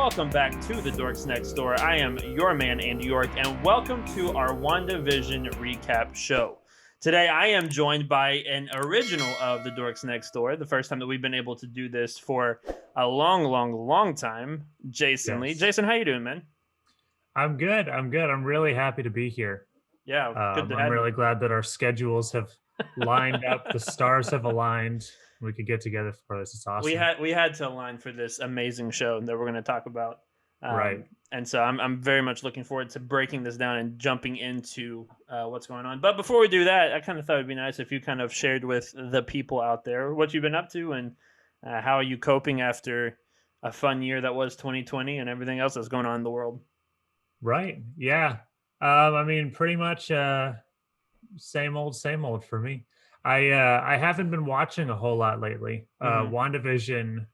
welcome back to the Dorks Next Door. I am your man, Andy York, and welcome to our WandaVision recap show. Today, I am joined by an original of the Dorks Next Door, the first time that we've been able to do this for a long time, Jason Lee. Jason, how you doing, man? I'm good. I'm really happy to be here. Yeah, good to I'm have really you. glad that our schedules have lined up. The stars have aligned. We could get together for this. It's We awesome. had to align for this amazing show that we're going to talk about. Right. And so I'm very much looking forward to breaking this down and jumping into what's going on. But before we do that, I kind of thought it'd be nice if you kind of shared with the people out there what you've been up to and how are you coping after a fun year that was 2020 and everything else that's going on in the world. Right. Yeah. I mean, pretty much same old for me. I haven't been watching a whole lot lately. Mm-hmm. WandaVision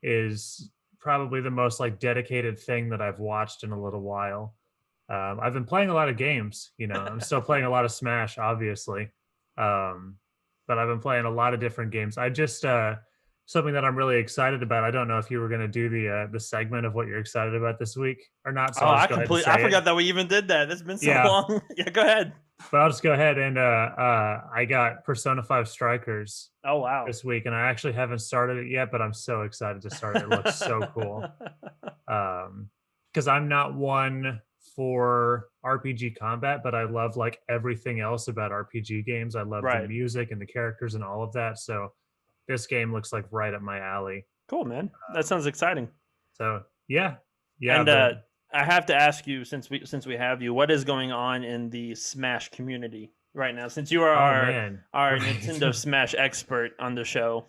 is probably the most like dedicated thing that I've watched in a little while. I've been playing a lot of games. I'm still playing a lot of Smash, obviously, but I've been playing a lot of different games. I just something that I'm really excited about. I don't know if you were going to do the segment of what you're excited about this week or not. So Oh, I'll just go ahead and I say it. forgot that we even did that. It's been so Yeah, long. Yeah, go ahead. but I'll just go ahead and I got Persona 5 Strikers Oh, wow. this week, and I actually haven't started it yet, but I'm so excited to start it. It looks so cool. Because I'm not one for RPG combat, but I love like everything else about RPG games. I love the Right. music and the characters and all of that. So this game looks like right up my alley. Cool, man. That sounds exciting. So yeah, And but I have to ask you, since we have you, what is going on in the Smash community right now? Since you are oh man, our right. Nintendo Smash expert on the show.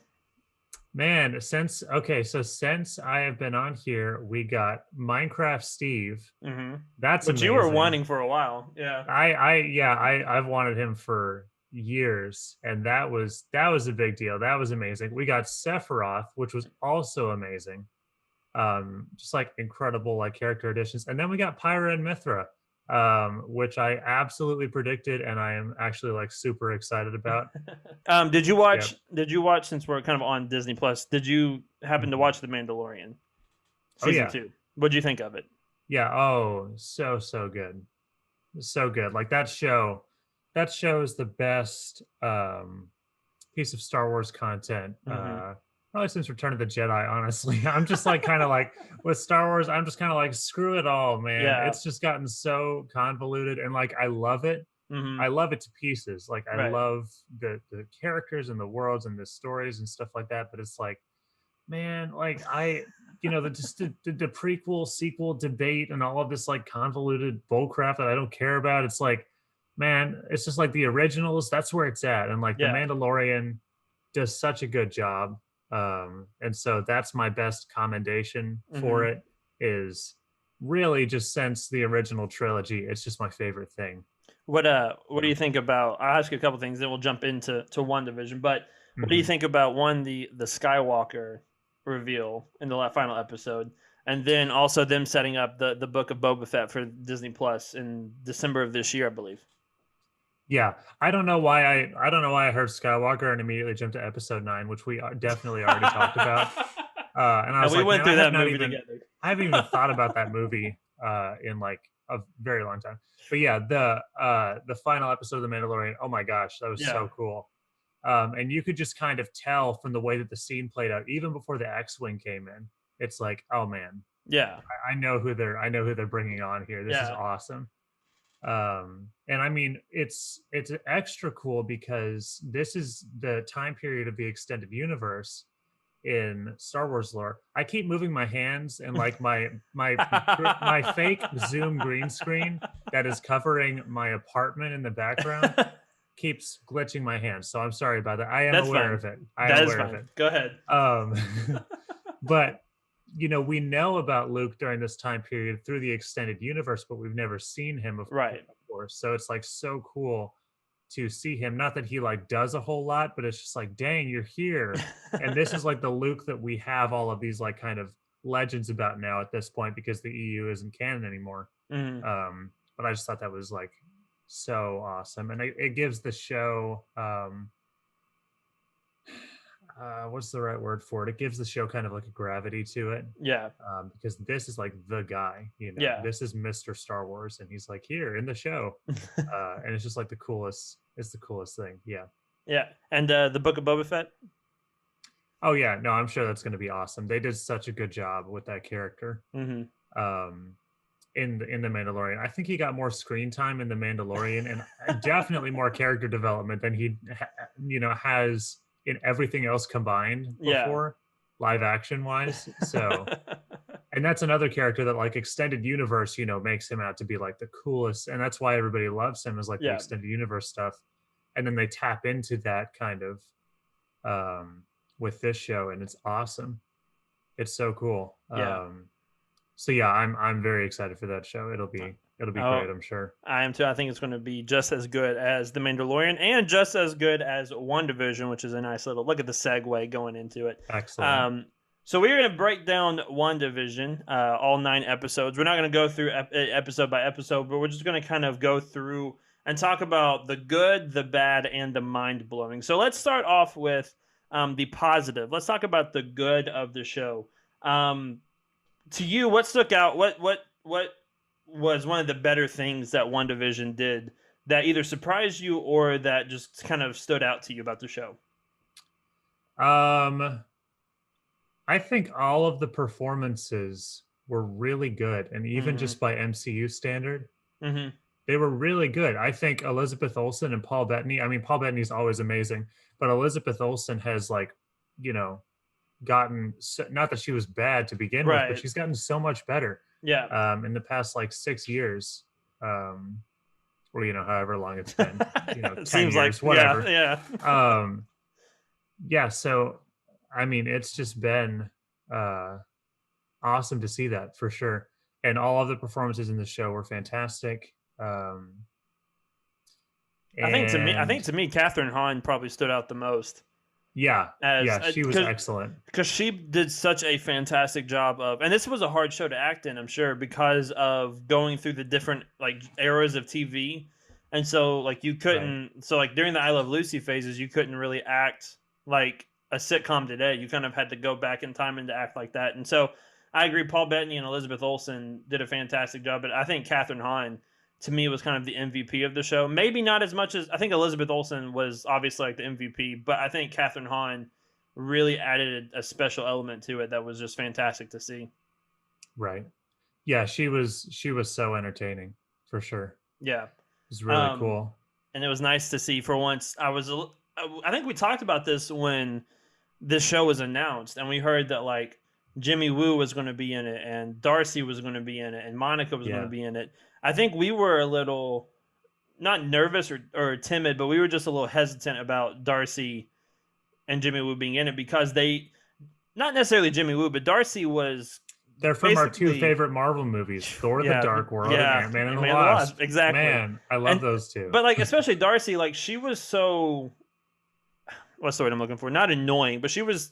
Man, since I have been on here, we got Minecraft Steve. Mm-hmm. That's Which amazing. you were wanting for a while, yeah. I've wanted him for years, and that was a big deal. That was amazing. We got Sephiroth, which was also amazing. Just like incredible like character additions, and then we got Pyra and Mithra, which I absolutely predicted, and I am actually like super excited about. Did you Yep. watch? Did you watch? Since we're kind of on Disney Plus, did you happen to Mhm. watch The Mandalorian Oh season yeah, 2? What did you think of it? yeah. Oh, so good, so good. Like that show is the best piece of Star Wars content. Mm-hmm. Probably since Return of the Jedi, honestly. I'm just like kind of like with Star Wars, I'm just kind of like, screw it all, man. Yeah. It's just gotten so convoluted, and like I love it. Mm-hmm. I love it to pieces. Like I Right. love the characters and the worlds and the stories and stuff like that. But it's like, man, like the prequel sequel debate and all of this like convoluted bullcrap that I don't care about. It's like, man, it's just like the originals. That's where it's at, and like the Yeah. Mandalorian does such a good job. And so that's my best commendation for Mm-hmm. it. Is really just since the original trilogy, it's just my favorite thing. What do you think about? I'll ask you a couple things, then we'll jump into WandaVision. But what do you Mhm. think about the Skywalker reveal in the final episode, and then also them setting up the book of Boba Fett for Disney Plus in December of this year, I believe. Yeah, I don't know why I heard Skywalker and immediately jumped to episode 9, which we definitely already talked about. And I And was we like, went man, through that movie together. I haven't even thought about that movie in like a very long time. But yeah, the final episode of The Mandalorian, oh my gosh, that was Yeah. so cool. And you could just kind of tell from the way that the scene played out, even before the X-wing came in. It's like, oh man, Yeah. I know who they're bringing on here. This is Yeah. awesome. And I mean, it's extra cool because this is the time period of the extended universe in Star Wars lore. I keep moving my hands, and like my fake Zoom green screen that is covering my apartment in the background keeps glitching my hands. So I'm sorry about that. I am That's aware fine. of it. I That am is aware of fine. it. Go ahead. Um, but we know about Luke during this time period through the extended universe, but we've never seen him Right. before. So it's like so cool to see him. Not that he like does a whole lot, but it's just like, dang, you're here. And this is like the Luke that we have all of these like kind of legends about now at this point because the EU isn't canon anymore. Mhm. But I just thought that was like so awesome, and it gives the show what's the right word for it? It gives the show kind of like a gravity to it. Yeah. Because this is like the guy, Yeah. this is Mr. Star Wars, and he's like here in the show, and it's just like the coolest. It's the coolest thing. Yeah. Yeah. And the Book of Boba Fett. Oh yeah, no, I'm sure that's going to be awesome. They did such a good job with that character. Mm-hmm. Um, in the Mandalorian, I think he got more screen time in the Mandalorian, and definitely more character development than he, has in everything else combined Yeah. before, live action wise. So. And that's another character that like extended universe, makes him out to be like the coolest. And that's why everybody loves him, is like the Yeah. extended universe stuff. And then they tap into that kind of with this show, and it's awesome. It's so cool. Yeah. So yeah, I'm very excited for that show. It'll be great, I'm sure. I am too. I think it's going to be just as good as The Mandalorian and just as good as WandaVision, which is a nice little look at the segue going into it. Excellent. So we're going to break down WandaVision, all 9 episodes. We're not going to go through episode by episode, but we're just going to kind of go through and talk about the good, the bad, and the mind-blowing. So let's start off with the positive. Let's talk about the good of the show. To you, what stuck out? What was one of the better things that WandaVision did that either surprised you or that just kind of stood out to you about the show? I think all of the performances were really good, and even just by MCU standard, they were really good. I think Elizabeth Olsen and Paul Bettany. I mean, Paul Bettany's always amazing, but Elizabeth Olsen has gotten not that she was bad to begin with, but she's gotten so much better. Yeah. In the past 6 years, or however long it's been. 10 seems years, like whatever. Yeah. Yeah. So. I mean, it's just been awesome to see that for sure. And all of the performances in the show were fantastic. I think to me, Catherine Hahn probably stood out the most. Yeah. She was excellent. Because she did such a fantastic job of, and this was a hard show to act in, I'm sure, because of going through the different eras of TV. And so you couldn't, so during the I Love Lucy phases, you couldn't really act like a sitcom today. You kind of had to go back in time and to act like that. And so I agree, Paul Bettany and Elizabeth Olsen did a fantastic job, but I think Catherine Hahn, to me, was kind of the MVP of the show. Maybe not as much as, I think Elizabeth Olsen was obviously the MVP, but I think Catherine Hahn really added a special element to it that was just fantastic to see. Right. Yeah, she was so entertaining, for sure. Yeah. It was really cool. And it was nice to see for once. I think we talked about this when this show was announced, and we heard that Jimmy Woo was going to be in it, and Darcy was going to be in it, and Monica was going to be in it. I think we were a little not nervous or timid, but we were just a little hesitant about Darcy and Jimmy Woo being in it because not necessarily Jimmy Woo, but Darcy was. They're from our 2 favorite Marvel movies, Thor: The Dark World and Ant-Man and the Wasp. Exactly. Man, I love those 2. But especially Darcy, she was so. What's the word I'm looking for? Not annoying, but she was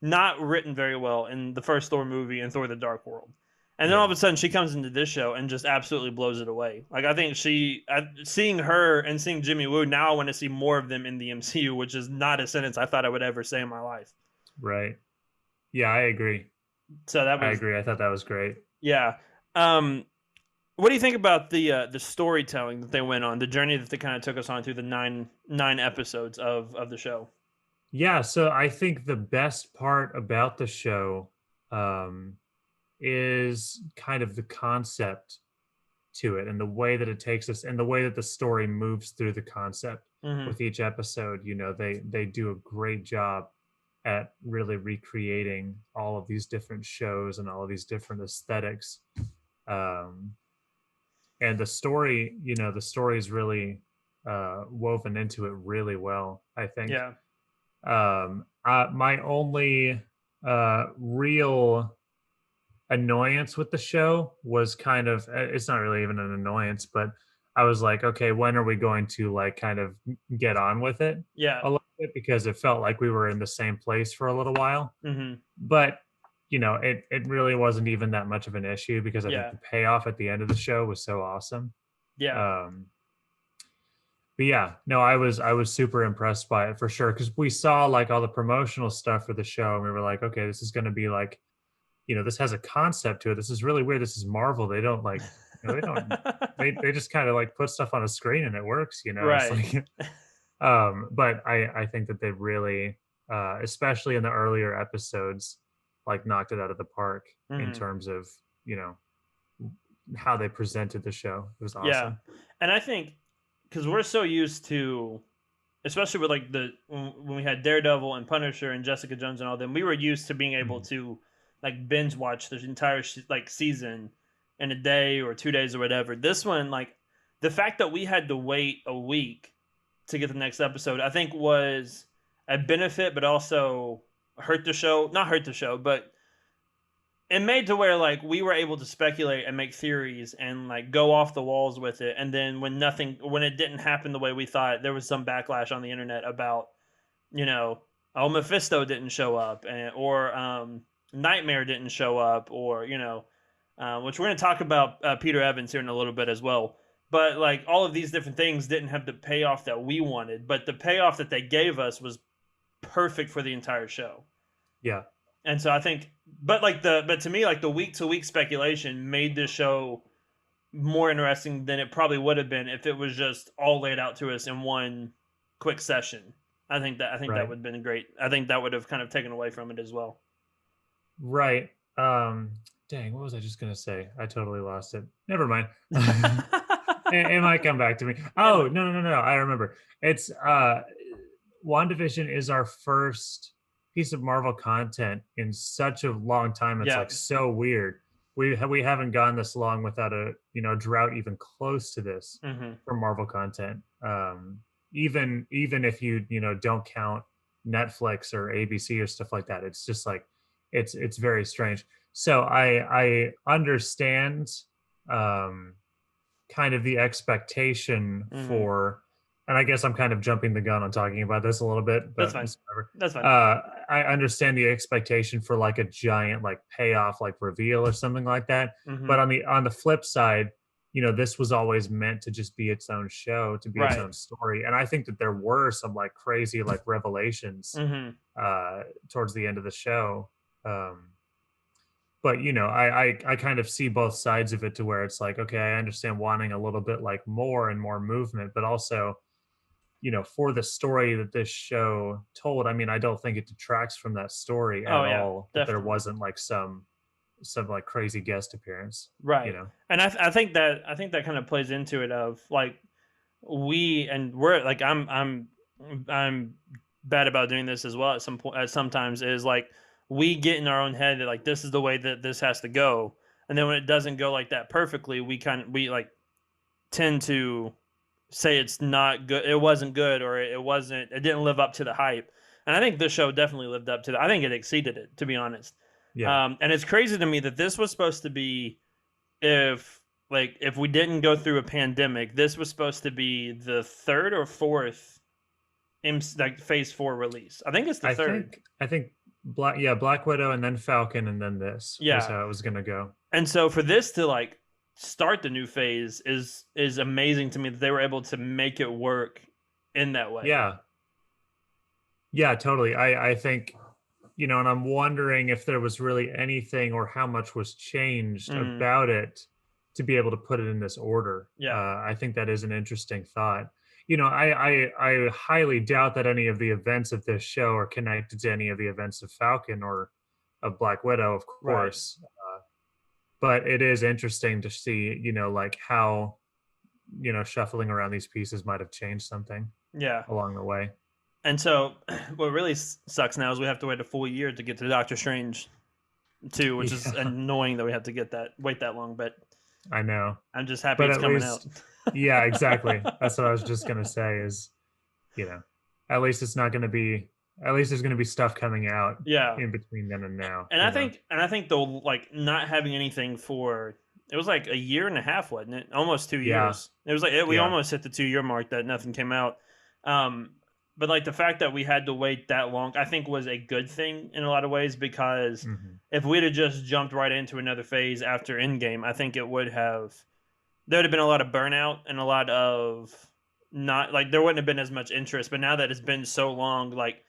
not written very well in the first Thor movie and Thor: The Dark World. And then all of a sudden she comes into this show and just absolutely blows it away. I think seeing her and seeing Jimmy Woo, now I want to see more of them in the MCU, which is not a sentence I thought I would ever say in my life. Right. Yeah, I agree. So I agree. I thought that was great. Yeah. What do you think about the storytelling that they went on, the journey that they kind of took us on through the nine episodes of the show? Yeah, so I think the best part about the show is kind of the concept to it and the way that it takes us and the way that the story moves through the concept with each episode. They do a great job at really recreating all of these different shows and all of these different aesthetics. And the story, the story is really woven into it really well, I think. Yeah. My only real annoyance with the show was kind of, it's not really even an annoyance, but I was like, okay, when are we going to kind of get on with it? Yeah. A little bit, because it felt like we were in the same place for a little while. But it really wasn't even that much of an issue because I think the payoff at the end of the show was so awesome. Yeah. But yeah, no, I was super impressed by it for sure because we saw like all the promotional stuff for the show and we were like, okay, this is going to be like, this has a concept to it. This is really weird. This is Marvel. They don't like, they don't, they just kind of like put stuff on a screen and it works. It's Right. like, but I think that they really, especially in the earlier episodes, like knocked it out of the park in Mhm. terms of you know how they presented the show. It was Yeah. awesome. And I think because we're so used to, especially with like when we had Daredevil and Punisher and Jessica Jones and all them, we were used to being able Mhm. to like binge watch the entire like season in a day or 2 days or whatever. This one, like the fact that we had to wait a week to get the next episode, I think was a benefit, but also hurt the show. Not hurt the show, but it made to where like we were able to speculate and make theories and like go off the walls with it, and then when it didn't happen the way we thought, there was some backlash on the internet about, you know oh, Mephisto didn't show up, or Nightmare didn't show up, or which we're going to talk about Peter Evans here in a little bit as well. But like all of these different things didn't have the payoff that we wanted, but the payoff that they gave us was perfect for the entire show. Yeah. And so I think, but to me, like the week to week speculation made this show more interesting than it probably would have been if it was just all laid out to us in one quick session. I think that Right. would have been great. I think that would have kind of taken away from it as well. Right. Dang, what was I just gonna say? I totally lost it. Never mind. It might come back to me. It Oh, might- no, no, no, no. I remember. It's WandaVision is our first piece of Marvel content in such a long time. It's yeah. like so weird. We haven't gone this long without a drought even close to this Hmm. for Marvel content. Even if you don't count Netflix or ABC or stuff like that, it's just like it's very strange. So I understand um kind of the expectation Hmm. for, and I guess I'm kind of jumping the gun on talking about this a little bit, That's but fine. it's whatever. That's fine. I understand the expectation for like a giant like payoff, like reveal or something like that. Hmm. But on the flip side, this was always meant to just be its own show, to be its Right. own story. And I think that there were some like crazy like revelations Hmm. towards the end of the show. Um, but I kind of see both sides of it to where it's like, okay, I understand wanting a little bit like more and more movement, but also for the story that this show told, I mean, I don't think it detracts from that story Oh at yeah, all that there definitely. wasn't like some like crazy guest appearance you Right. know And I think that kind of plays into it of like we're like I'm bad about doing this as well at some point at sometimes is like we get in our own head that like this is the way that this has to go, and then when it doesn't go like that perfectly, we like tend to say it's not good, it wasn't good, or it didn't live up to the hype. And I think this show definitely lived up to that. I think it exceeded it, to be honest. yeah. And it's crazy to me that this was supposed to be, if we didn't go through a pandemic, this was supposed to be the third or fourth like phase 4 release. I think it's the third. I think Black Widow and then Falcon and then this was Yeah. how it was gonna go. And so for this to like start the new phase is amazing to me that they were able to make it work in that way. Yeah. Yeah, totally. I think, and I'm wondering if there was really anything or how much was changed Mhm. about it to be able to put it in this order. Yeah. I think that is an interesting thought. I highly doubt that any of the events of this show are connected to any of the events of Falcon or of Black Widow, of Right. course. But it is interesting to see, like how, shuffling around these pieces might have changed something Yeah. along the way. And so what really sucks now is we have to wait a full year to get to Doctor Strange 2, which is Yeah, annoying that we have to wait that long, but I know. I'm just happy But it's at coming out. least, yeah, exactly. That's what I was just gonna say is, you know, at least it's not gonna be at least there's gonna be stuff coming out Yeah. in between then and now, And I think the like not having anything for it was like a year and a half, wasn't it? Almost 2 Yeah, years. It was like we yeah. almost hit the 2-year mark that nothing came out. Um but like the fact that we had to wait that long, I think was a good thing in a lot of ways, because Mhm. if we'd have just jumped right into another phase after Endgame, I think it would have there would have been a lot of burnout and a lot of not like there wouldn't have been as much interest. But now that it's been so long, like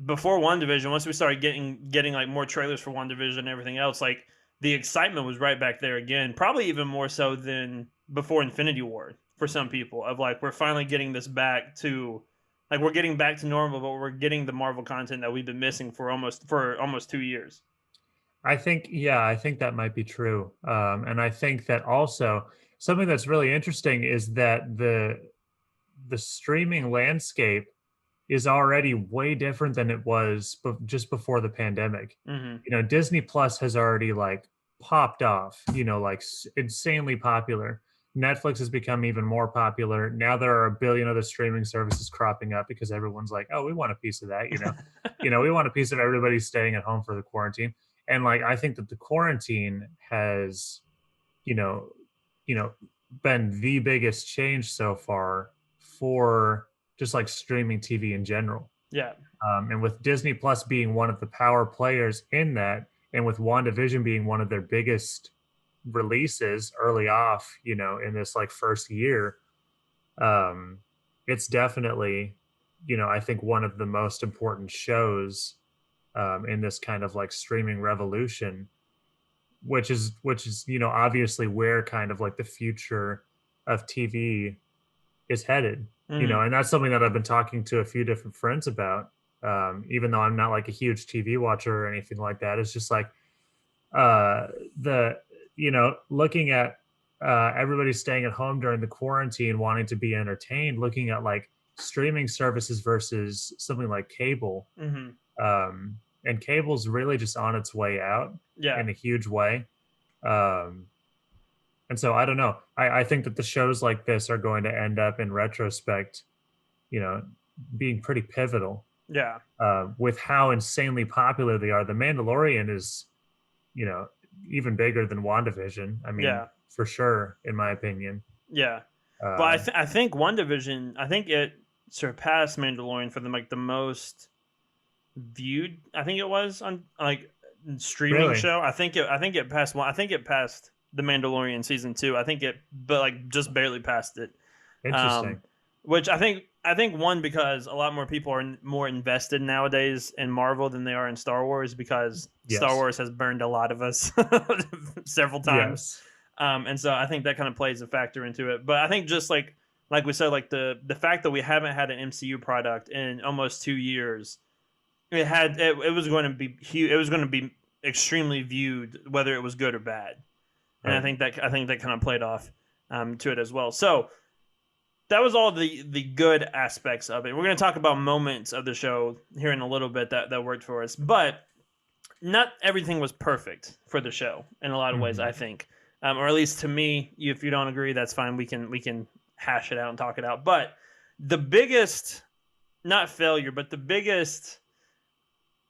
before WandaVision, once we started getting like more trailers for WandaVision and everything else, like the excitement was right back there again. Probably even more so than before Infinity War for some people. Of like we're finally getting this back to like we're getting back to normal, but we're getting the Marvel content that we've been missing for almost 2 years. I think that might be true. And I think that also something that's really interesting is that the streaming landscape is already way different than it was just before the pandemic. Hmm. You know, Disney Plus has already like popped off, you know, like insanely popular. Netflix has become even more popular. Now there are a billion other streaming services cropping up because everyone's like, "Oh, we want a piece of that," you know. We want a piece of everybody staying at home for the quarantine. And like I think that the quarantine has, you know, you know, been the biggest change so far for just like streaming TV in general. Yeah. And with Disney Plus being one of the power players in that, and with WandaVision being one of their biggest releases early off, you know, in this like first year, um, it's definitely, you know, I think one of the most important shows in this kind of like streaming revolution, which is you know obviously where kind of like the future of TV is headed, you know, Hmm. and that's something that I've been talking to a few different friends about. Even though I'm not like a huge TV watcher or anything like that, it's just like uh, the you know looking at everybody staying at home during the quarantine, wanting to be entertained, looking at like streaming services versus something like cable, Hmm. um, and cable's really just on its way out Yeah. in a huge way. Um, and so I don't know. I think that the shows like this are going to end up in retrospect, you know, being pretty pivotal Yeah. with how insanely popular they are. The Mandalorian is, you know, even bigger than WandaVision. I mean, Yeah. for sure, in my opinion. Yeah. But Uh, I think WandaVision, I think it surpassed Mandalorian for the most viewed. I think it was on like streaming really show. I think it passed one. I think it passed the Mandalorian season 2. I think it, but like just barely passed it. Um, interesting. which I think one because a lot more people are more invested nowadays in Marvel than they are in Star Wars because Star Yes. Wars has burned a lot of us several times. Yes. And so I think that kind of plays a factor into it. But I think just like we said, like the fact that we haven't had an MCU product in almost 2 years, it was going to be huge. It was going to be extremely viewed, whether it was good or bad. And Right. I think that kind of played off to it as well. So that was all the good aspects of it. We're going to talk about moments of the show here in a little bit that worked for us, but not everything was perfect for the show in a lot of ways. Hmm. I think, or at least to me. If you don't agree, that's fine. We can hash it out and talk it out. But the biggest, not failure, but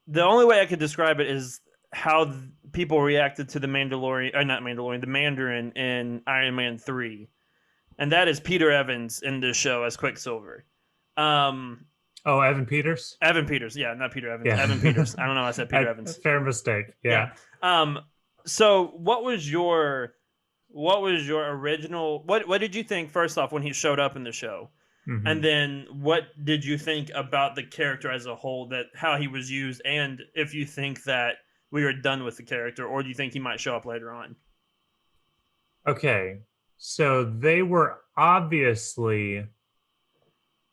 the only way I could describe it is how people reacted to the Mandalorian, or not Mandalorian, the Mandarin in Iron Man 3, and that is Peter Evans in this show as Quicksilver. Um, Oh, Evan Peters. Evan Peters, yeah, not Peter Evans, Yeah. Evan Peters. I don't know. I said Peter A Evans. fair mistake. Yeah. Yeah. Um. So, what was your original? What did you think first off when he showed up in the show, and Hmm. then what did you think about the character as a whole? That how he was used, and if you think that we were done with the character, or do you think he might show up later on? Okay. So they were obviously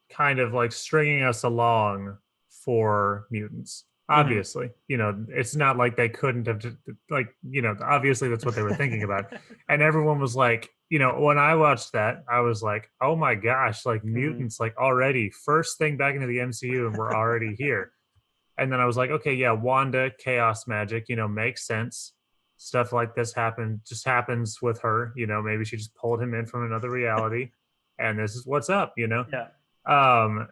kind of like stringing us along for mutants. Hmm. Obviously, you know, it's not like they couldn't have like, you know, obviously that's what they were thinking about. And everyone was like, you know, when I watched that, I was like, oh my gosh, like Hmm. mutants, like already first thing back into the MCU and we're already here. And then I was like, okay, yeah, Wanda, chaos magic, you know, makes sense. Stuff like this just happens with her, you know, maybe she just pulled him in from another reality and this is what's up, you know. Yeah. Um,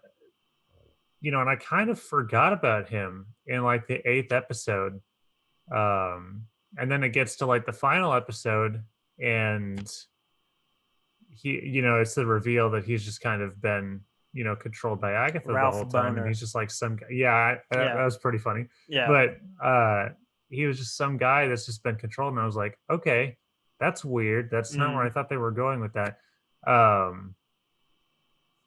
you know, and I kind of forgot about him in like the eighth episode. Um, and then it gets to like the final episode, and he, you know, it's the reveal that he's just kind of been, you know, controlled by Agatha the Ralph whole time, and Boner. he's just like yeah, that Yeah. was pretty funny. Yeah. But he was just some guy that's just been controlled, and I was like, okay, that's weird. That's not where I Mm. thought they were going with that. Um,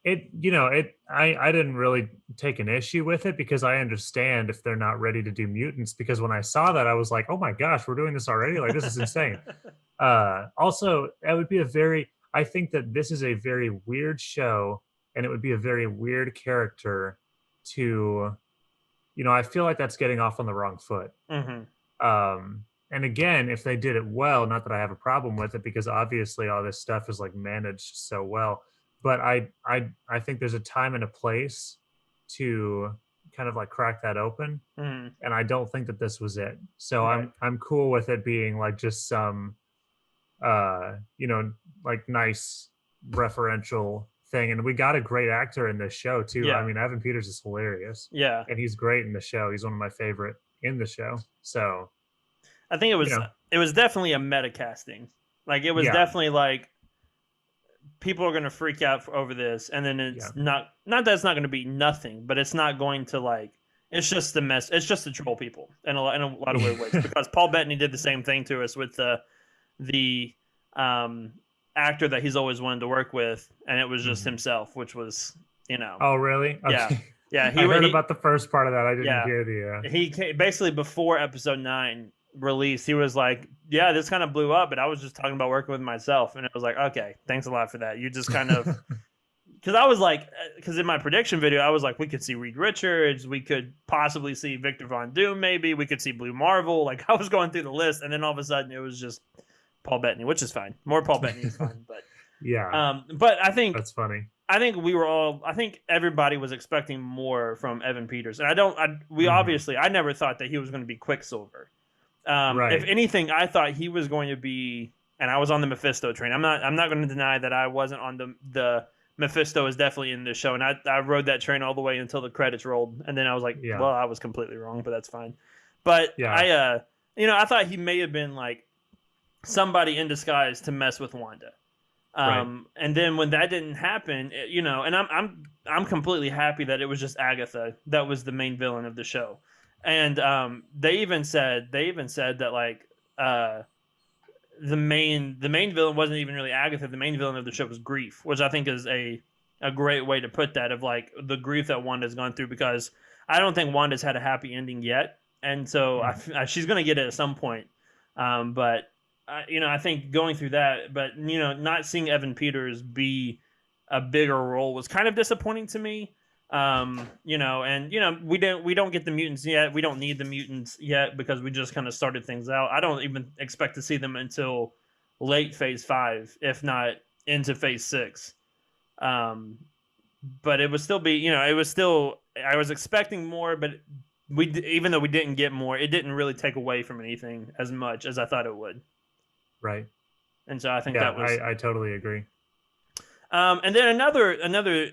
I didn't really take an issue with it because I understand if they're not ready to do mutants, because when I saw that I was like, oh my gosh, we're doing this already, like this is insane. Also, that would be a very I think that this is a very weird show, and it would be a very weird character to, I feel like that's getting off on the wrong foot. Hmm. And again, if they did it well, not that I have a problem with it, because obviously all this stuff is like managed so well, but I think there's a time and a place to kind of like crack that open, Hmm. and I don't think that this was it. So Right. I'm cool with it being like just some uh, you know, like nice referential thing. And we got a great actor in this show too. I Yeah. mean, Evan Peters is hilarious, Yeah. and he's great in the show. He's one of my favorite in the show. So, I think you know, it was definitely a meta casting. Like it was yeah, definitely like people are going to freak out over this, and then yeah. it's not that it's not going to be nothing, but it's not going to like it's just the mess. It's just to troll people in a lot of weird ways. Because Paul Bettany did the same thing to us with the actor that he's always wanted to work with, and it was just Mhm. himself, which was Oh, really? yeah, Okay. yeah. I heard He about the first part of that. I didn't yeah, hear the. he came, basically before episode 9 release, he was like, yeah, this kind of blew up, but I was just talking about working with myself, and it was like, okay, thanks a lot for that. You just kind of because I was like, because in my prediction video, I was like, we could see Reed Richards, we could possibly see Victor Von Doom, maybe we could see Blue Marvel. Like I was going through the list, and then all of a sudden it was just Paul Bettany, which is fine. More Paul Bettany is fine, Yeah, but that's funny. I think we were all. I think everybody was expecting more from Evan Peters, and I don't. We Mhm. obviously, I never thought that he was going to be Quicksilver. If Right. anything, I thought he was going to be, and I was on the Mephisto train. I'm not. I'm not going to deny that I wasn't on the Mephisto is definitely in this show, and I rode that train all the way until the credits rolled, and then I was like, Yeah. well, I was completely wrong, but that's fine. But Yeah. I thought he may have been like somebody in disguise to mess with Wanda. Right. And then when that didn't happen, and I'm completely happy that it was just Agatha that was the main villain of the show. And they even said that like the main villain wasn't even really Agatha. The main villain of the show was grief, which I think is a great way to put that, of like the grief that Wanda's gone through, because I don't think Wanda's had a happy ending yet, and so Mhm. she's gonna get it at some point. But I think going through that, but not seeing Evan Peters be a bigger role was kind of disappointing to me. And we don't get the mutants yet. We don't need the mutants yet because we just kind of started things out. I don't even expect to see them until late phase 5, if not into phase 6. Um, but it would still be, it was still. I was expecting more, but even though we didn't get more, it didn't really take away from anything as much as I thought it would. Right. And so I think Yeah, that was. I totally agree. And then another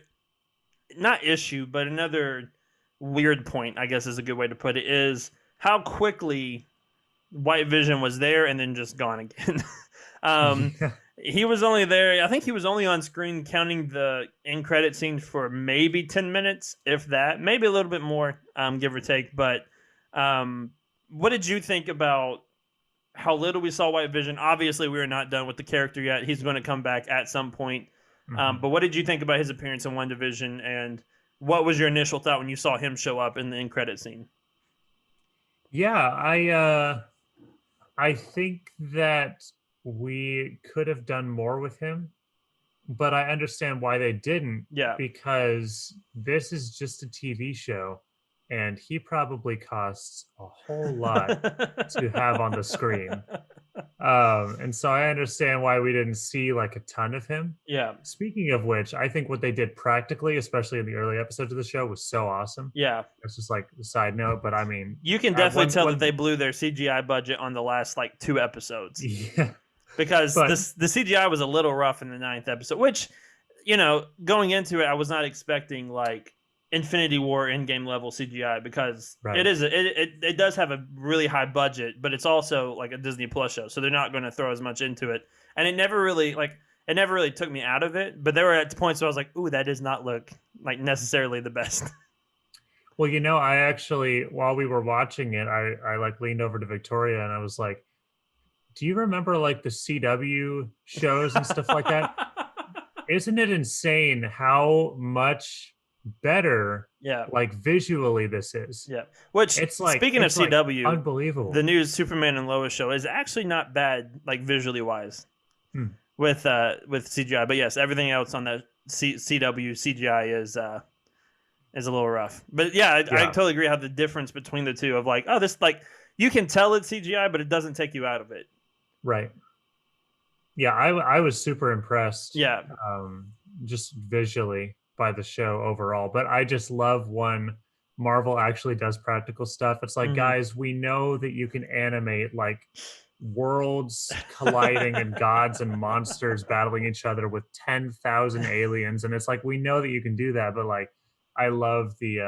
not issue, but another weird point, I guess is a good way to put it, is how quickly White Vision was there and then just gone again. um, Yeah. he was only there. I think he was only on screen counting the end credit scene for maybe 10 minutes, if that, maybe a little bit more, give or take. But what did you think about how little we saw White Vision? Obviously, we are not done with the character yet. He's going to come back at some point. Mhm. But what did you think about his appearance in WandaVision, and what was your initial thought when you saw him show up in the end credit scene? Yeah, I think that we could have done more with him, but I understand why they didn't, Yeah. because this is just a TV show, and he probably costs a whole lot to have on the screen. And so I understand why we didn't see like a ton of him. Yeah. Speaking of which, I think what they did practically, especially in the early episodes of the show, was so awesome. Yeah. It's just like a side note, but I mean, You can definitely tell that when they blew their CGI budget on the last like 2 episodes, yeah, because but the CGI was a little rough in the 9th episode, which, going into it, I was not expecting like Infinity War Endgame level CGI, because right, it does have a really high budget, but it's also like a Disney Plus show, so they're not going to throw as much into it. And it never really took me out of it, but there were at points where I was like, "Ooh, that does not look like necessarily the best." well, I actually, while we were watching it, I like leaned over to Victoria and I was like, "Do you remember like the CW shows and stuff like that?" isn't it insane how much better, Yeah, like, visually this is? yeah. Which, speaking of It's like CW, the unbelievable. new Superman and Lois show is actually not bad, like visually wise, Hmm. with CGI. But yes, everything else on that CW CGI is a little rough. But yeah, I Yeah, totally agree how the difference between the two of like, oh, this like you can tell it's CGI, but it doesn't take you out of it. right. Yeah, I was super impressed, Yeah. um, just visually by the show overall, but I just love when Marvel actually does practical stuff. It's like, Hmm. guys, we know that you can animate like worlds colliding and gods and monsters battling each other with 10,000 aliens, and it's like we know that you can do that, but like I love the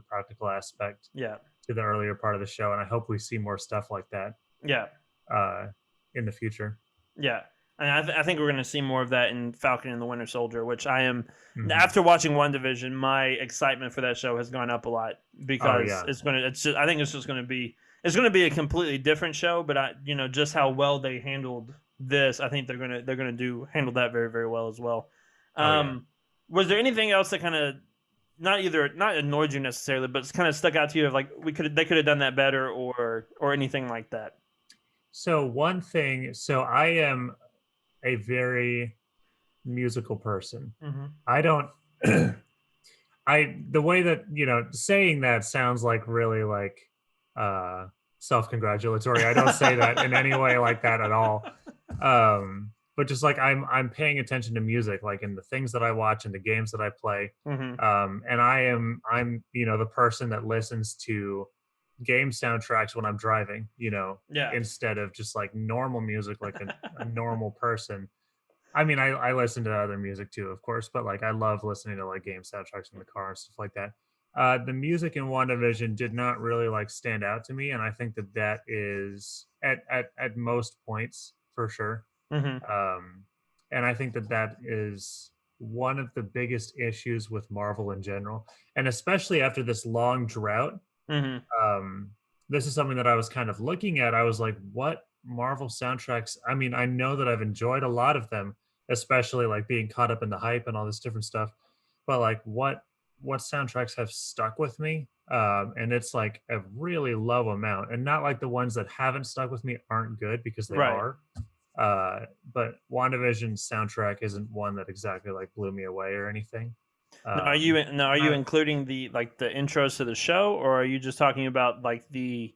practical aspect Yeah. to the earlier part of the show, and I hope we see more stuff like that Yeah. uh in the future. Yeah. And I think we're going to see more of that in Falcon and the Winter Soldier, which I am. Mhm. After watching One Division, my excitement for that show has gone up a lot Oh because yeah. it's going to. It's just. I think it's just going to be. It's going to be a completely different show, but just how well they handled this, I think they're gonna do handle that very very well as well. Oh yeah. Um, was there anything else that kind of not annoyed you necessarily, but kind of stuck out to you of like they could have done that better or anything like that? So one thing, so I am a very musical person. Hmm. I don't the way that, saying that sounds like really like uh self-congratulatory. I don't say that in any way like that at all. But just like I'm paying attention to music like in the things that I watch and the games that I play. Hmm. And I'm the person that listens to game soundtracks when I'm driving, Yeah. instead of just like normal music like a normal person. I mean, I listen to other music too, of course, but like I love listening to like game soundtracks in the car and stuff like that. The music in WandaVision did not really like stand out to me, and I think that that is at most points for sure. Hmm. Um, and I think that that is one of the biggest issues with Marvel in general, and especially after this long drought. Hmm. um, this is something that I was kind of looking at. I was like, what Marvel soundtracks? I mean, I know that I've enjoyed a lot of them, especially like being caught up in the hype and all this different stuff. But like, what soundtracks have stuck with me? And it's like a really low amount, and not like the ones that haven't stuck with me aren't good because they Right. are. But WandaVision's soundtrack isn't one that exactly like blew me away or anything. Now are you Not including the intros to the show, or are you just talking about like the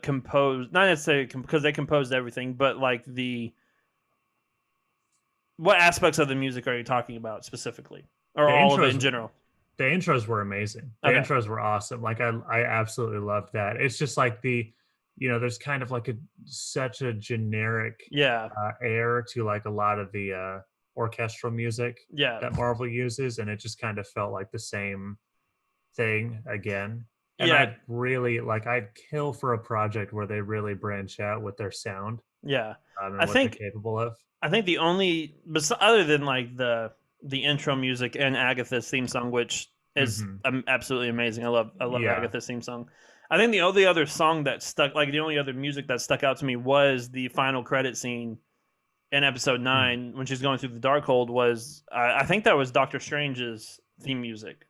composed, not necessarily because they composed everything, but like the what aspects of the music are you talking about specifically, or the all of it in intros general? The intros were amazing. The Okay. intros were awesome. Like I absolutely loved that. It's just like there's kind of like such a generic Yeah. air to like a lot of the orchestral music Yeah. that Marvel uses, and it just kind of felt like the same thing again. And Yeah. I'd kill for a project where they really branch out with their sound, Yeah. I and what they're think capable of. I think the only other than like the intro music and Agatha's theme song, which is Hmm. absolutely amazing. I love Yeah. Agatha's theme song. I think the only other song that stuck, like the only other music that stuck out to me, was the final credit scene in episode Mm. 9 when she's going through the Darkhold. Was I think that was Doctor Strange's theme music.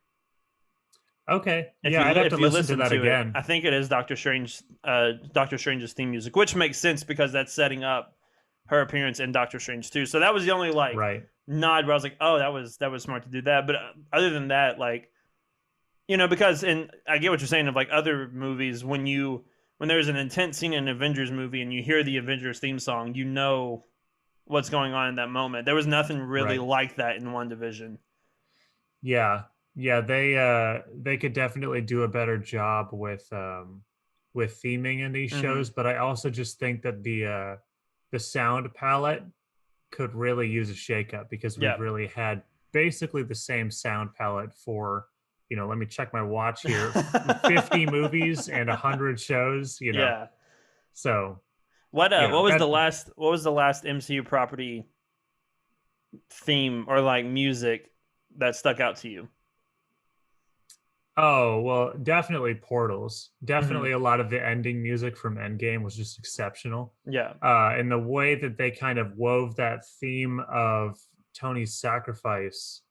Okay. Yeah, I'd have to If you listen to listen that to it, again. I think it is Doctor Strange's theme music, which makes sense because that's setting up her appearance in Doctor Strange too. So that was the only like Right. nod where I was like, oh, that was smart to do that. But other than that, like because and I get what you're saying of like other movies when there's an intense scene in an Avengers movie and you hear the Avengers theme song, you know what's going on in that moment. There was nothing really Right. like that in One Division. Yeah. Yeah, they could definitely do a better job with theming in these Hmm. shows, but I also just think that the sound palette could really use a shakeup because Yeah. we've really had basically the same sound palette for, let me check my watch here, 50 movies and 100 shows. Yeah. So, that What was the last MCU property theme or like music that stuck out to you? Oh, well, definitely Portals. Hmm. Definitely a lot of the ending music from Endgame was just exceptional. Yeah. And the way that they kind of wove that theme of Tony's sacrifice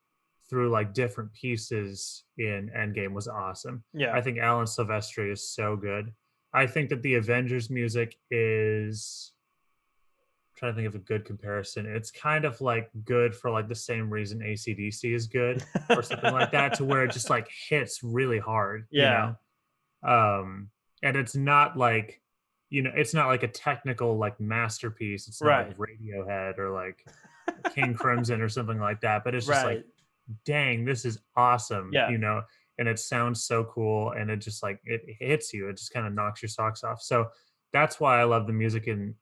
through like different pieces in Endgame was awesome. Yeah. I think Alan Silvestri is so good. I think that the Avengers music is trying to think of a good comparison. It's kind of like good for like the same reason ACDC is good or something like that, to where it just like hits really hard, you Yeah. know? And it's not like, it's not like a technical like masterpiece. It's not like Right. Radiohead or like King Crimson or something like that, but it's just like, Right. dang, this is awesome, Yeah. and it sounds so cool, and it just like it hits you. It just kind of knocks your socks off. So that's why I love the music in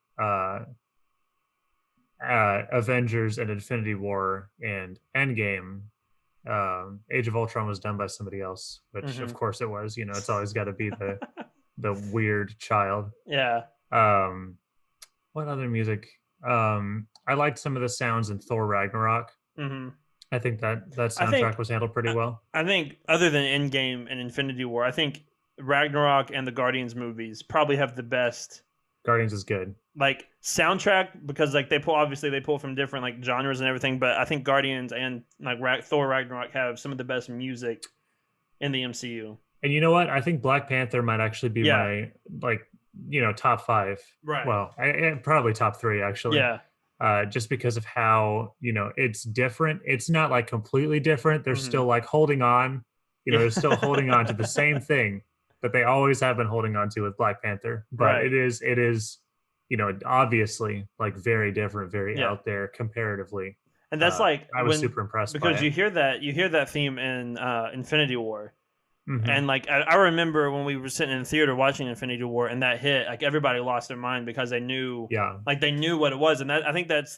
Avengers and Infinity War and Endgame. Age of Ultron was done by somebody else, which of Mhm. course it was. It's always got to be the weird child. Yeah. Um, what other music? I liked some of the sounds in Thor Ragnarok. Mhm. I think that I think soundtrack was handled pretty I well. I think other than Endgame and Infinity War, I think Ragnarok and the Guardians movies probably have the best Guardians is good. like soundtrack, because like they pull from different like genres and everything, but I think Guardians and like Thor Ragnarok have some of the best music in the MCU. And you know what? I think Black Panther might actually be Yeah. my like top 5. Right. Well, probably top 3 actually. Yeah. Just because of how it's different. It's not like completely different. They're Mhm. still like holding on. They're still holding on to the Yeah. same thing that they always have been holding on to with Black Panther. But Right. it is obviously like very different, very Yeah. out there comparatively. And that's like I was when super impressed by because it. you hear that theme in Infinity War. Mhm. And like I remember when we were sitting in the theater watching Infinity War and that hit, like everybody lost their mind because they knew Yeah. like they knew what it was. And that I think that's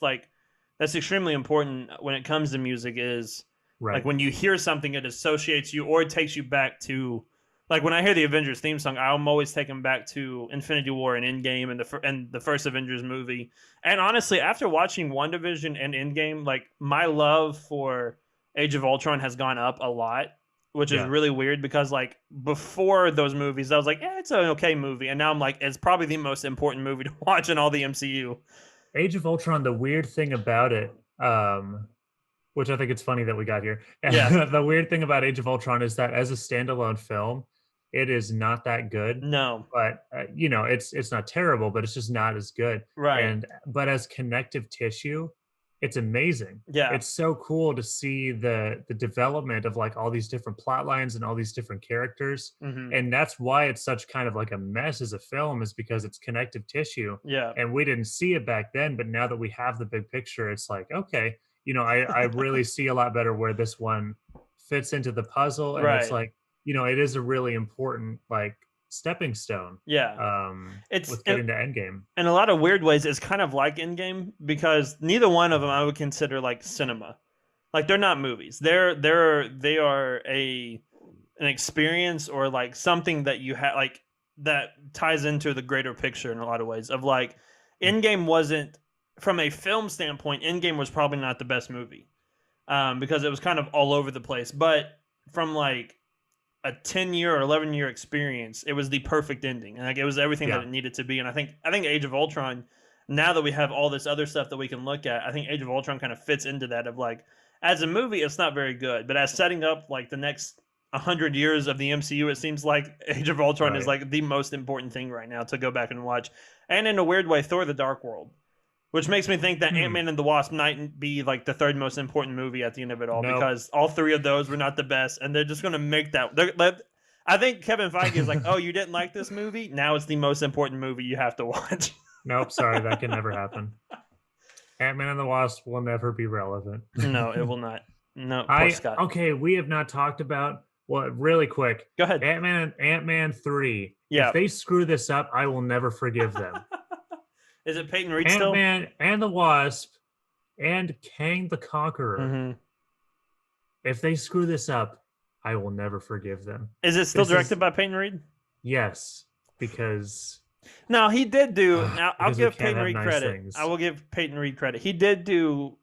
extremely important when it comes to music, is Right. like when you hear something, it associates you or it takes you back to, like when I hear the Avengers theme song, I'm always taken back to Infinity War and Endgame and the first Avengers movie. And honestly, after watching WandaVision and Endgame, like my love for Age of Ultron has gone up a lot, which is Yeah. really weird because like before those movies, I was like, it's an okay movie, and now I'm like, it's probably the most important movie to watch in all the MCU. Age of Ultron, the weird thing about it, which I think it's funny that we got here. Yeah. The weird thing about Age of Ultron is that as a standalone film, it is not that good. No. But it's not terrible, but it's just not as good. Right. But as connective tissue, it's amazing. Yeah. It's so cool to see the development of like all these different plot lines and all these different characters. Mhm. And that's why it's such kind of like a mess as a film, is because it's connective tissue. Yeah. And we didn't see it back then, but now that we have the big picture, it's like, okay, I really see a lot better where this one fits into the puzzle. And it's Right. like, it is a really important like stepping stone Yeah. It's with getting to Endgame. in a lot of weird ways, it's kind of like Endgame because neither one of them I would consider like cinema. Like they're not movies. They are an experience, or like something that you have like that ties into the greater picture in a lot of ways. Of like Endgame wasn't, from a film standpoint, Endgame was probably not the best movie because it was kind of all over the place. But from like a 10-year or 11-year experience, it was the perfect ending, and like it was everything Yeah. that it needed to be. And I think Age of Ultron, now that we have all this other stuff that we can look at, I think Age of Ultron kind of fits into that. Of like, as a movie, it's not very good, but as setting up like the next 100 years of the MCU, it seems like Age of Ultron is Right. like the most important thing right now to go back and watch. And in a weird way, Thor: The Dark World, which makes me think that Ant-Man and the Wasp might be like the third most important movie at the end of it all, Nope. because all three of those were not the best, and they're just going to make that. I think Kevin Feige is like, oh, you didn't like this movie? Now it's the most important movie you have to watch. Nope, sorry, that can never happen. Ant-Man and the Wasp will never be relevant. No, it will not. No, poor Scott. Okay, we have not talked about, well, really quick. Go ahead. Ant-Man 3. Yeah. If they screw this up, I will never forgive them. Is it Peyton Reed still? Ant-Man and the Wasp and Kang the Conqueror. Mhm. If they screw this up, I will never forgive them. Is it still This directed is- by Peyton Reed? Yes, because No, he did do. Now I'll Because we give can't Peyton have Reed nice credit. things. I will give Peyton Reed credit. He did do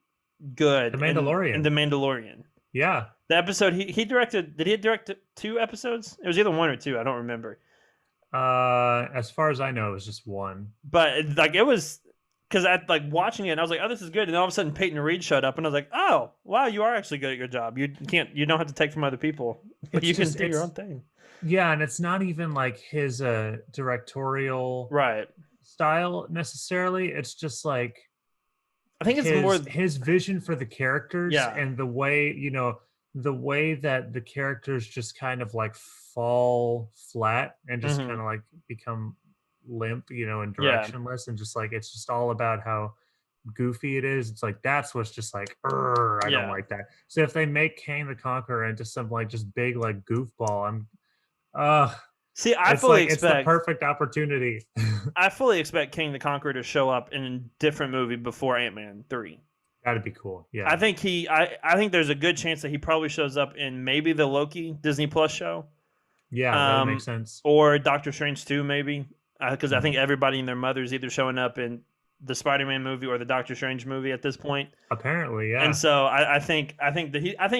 good. The Mandalorian. In The Mandalorian. yeah, The episode he directed. Did he direct 2 episodes? It was either 1 or 2. I don't remember. as far as I know, it was just one. But like it was because I like watching it and I was like, oh, this is good. And then all of a sudden Peyton Reed showed up and I was like, oh, wow, you are actually good at your job. You don't have to take from other people, but you can do your own thing. Yeah, and it's not even like his directorial Right. style necessarily. It's just like I think it's more his vision for the characters Yeah. and the way, the way that the characters just kind of like fall flat and just kind Mhm. of like become limp, and Yeah. directionless, and just like it's just all about how goofy it is. It's like that's what's just like, I don't Yeah. like that. So if they make Kang the Conqueror into some like just big like goofball, uh See, it's like it's the perfect opportunity. I fully expect King the Conqueror to show up in a different movie before Ant-Man 3. That'd be cool. Yeah. I think there's a good chance that he probably shows up in maybe the Loki Disney Plus show. Yeah, that makes sense. Or Doctor Strange 2 maybe. Because I think Mhm. everybody and their mother's either showing up in the Spider-Man movie or the Doctor Strange movie at this point. Apparently, yeah. And so I think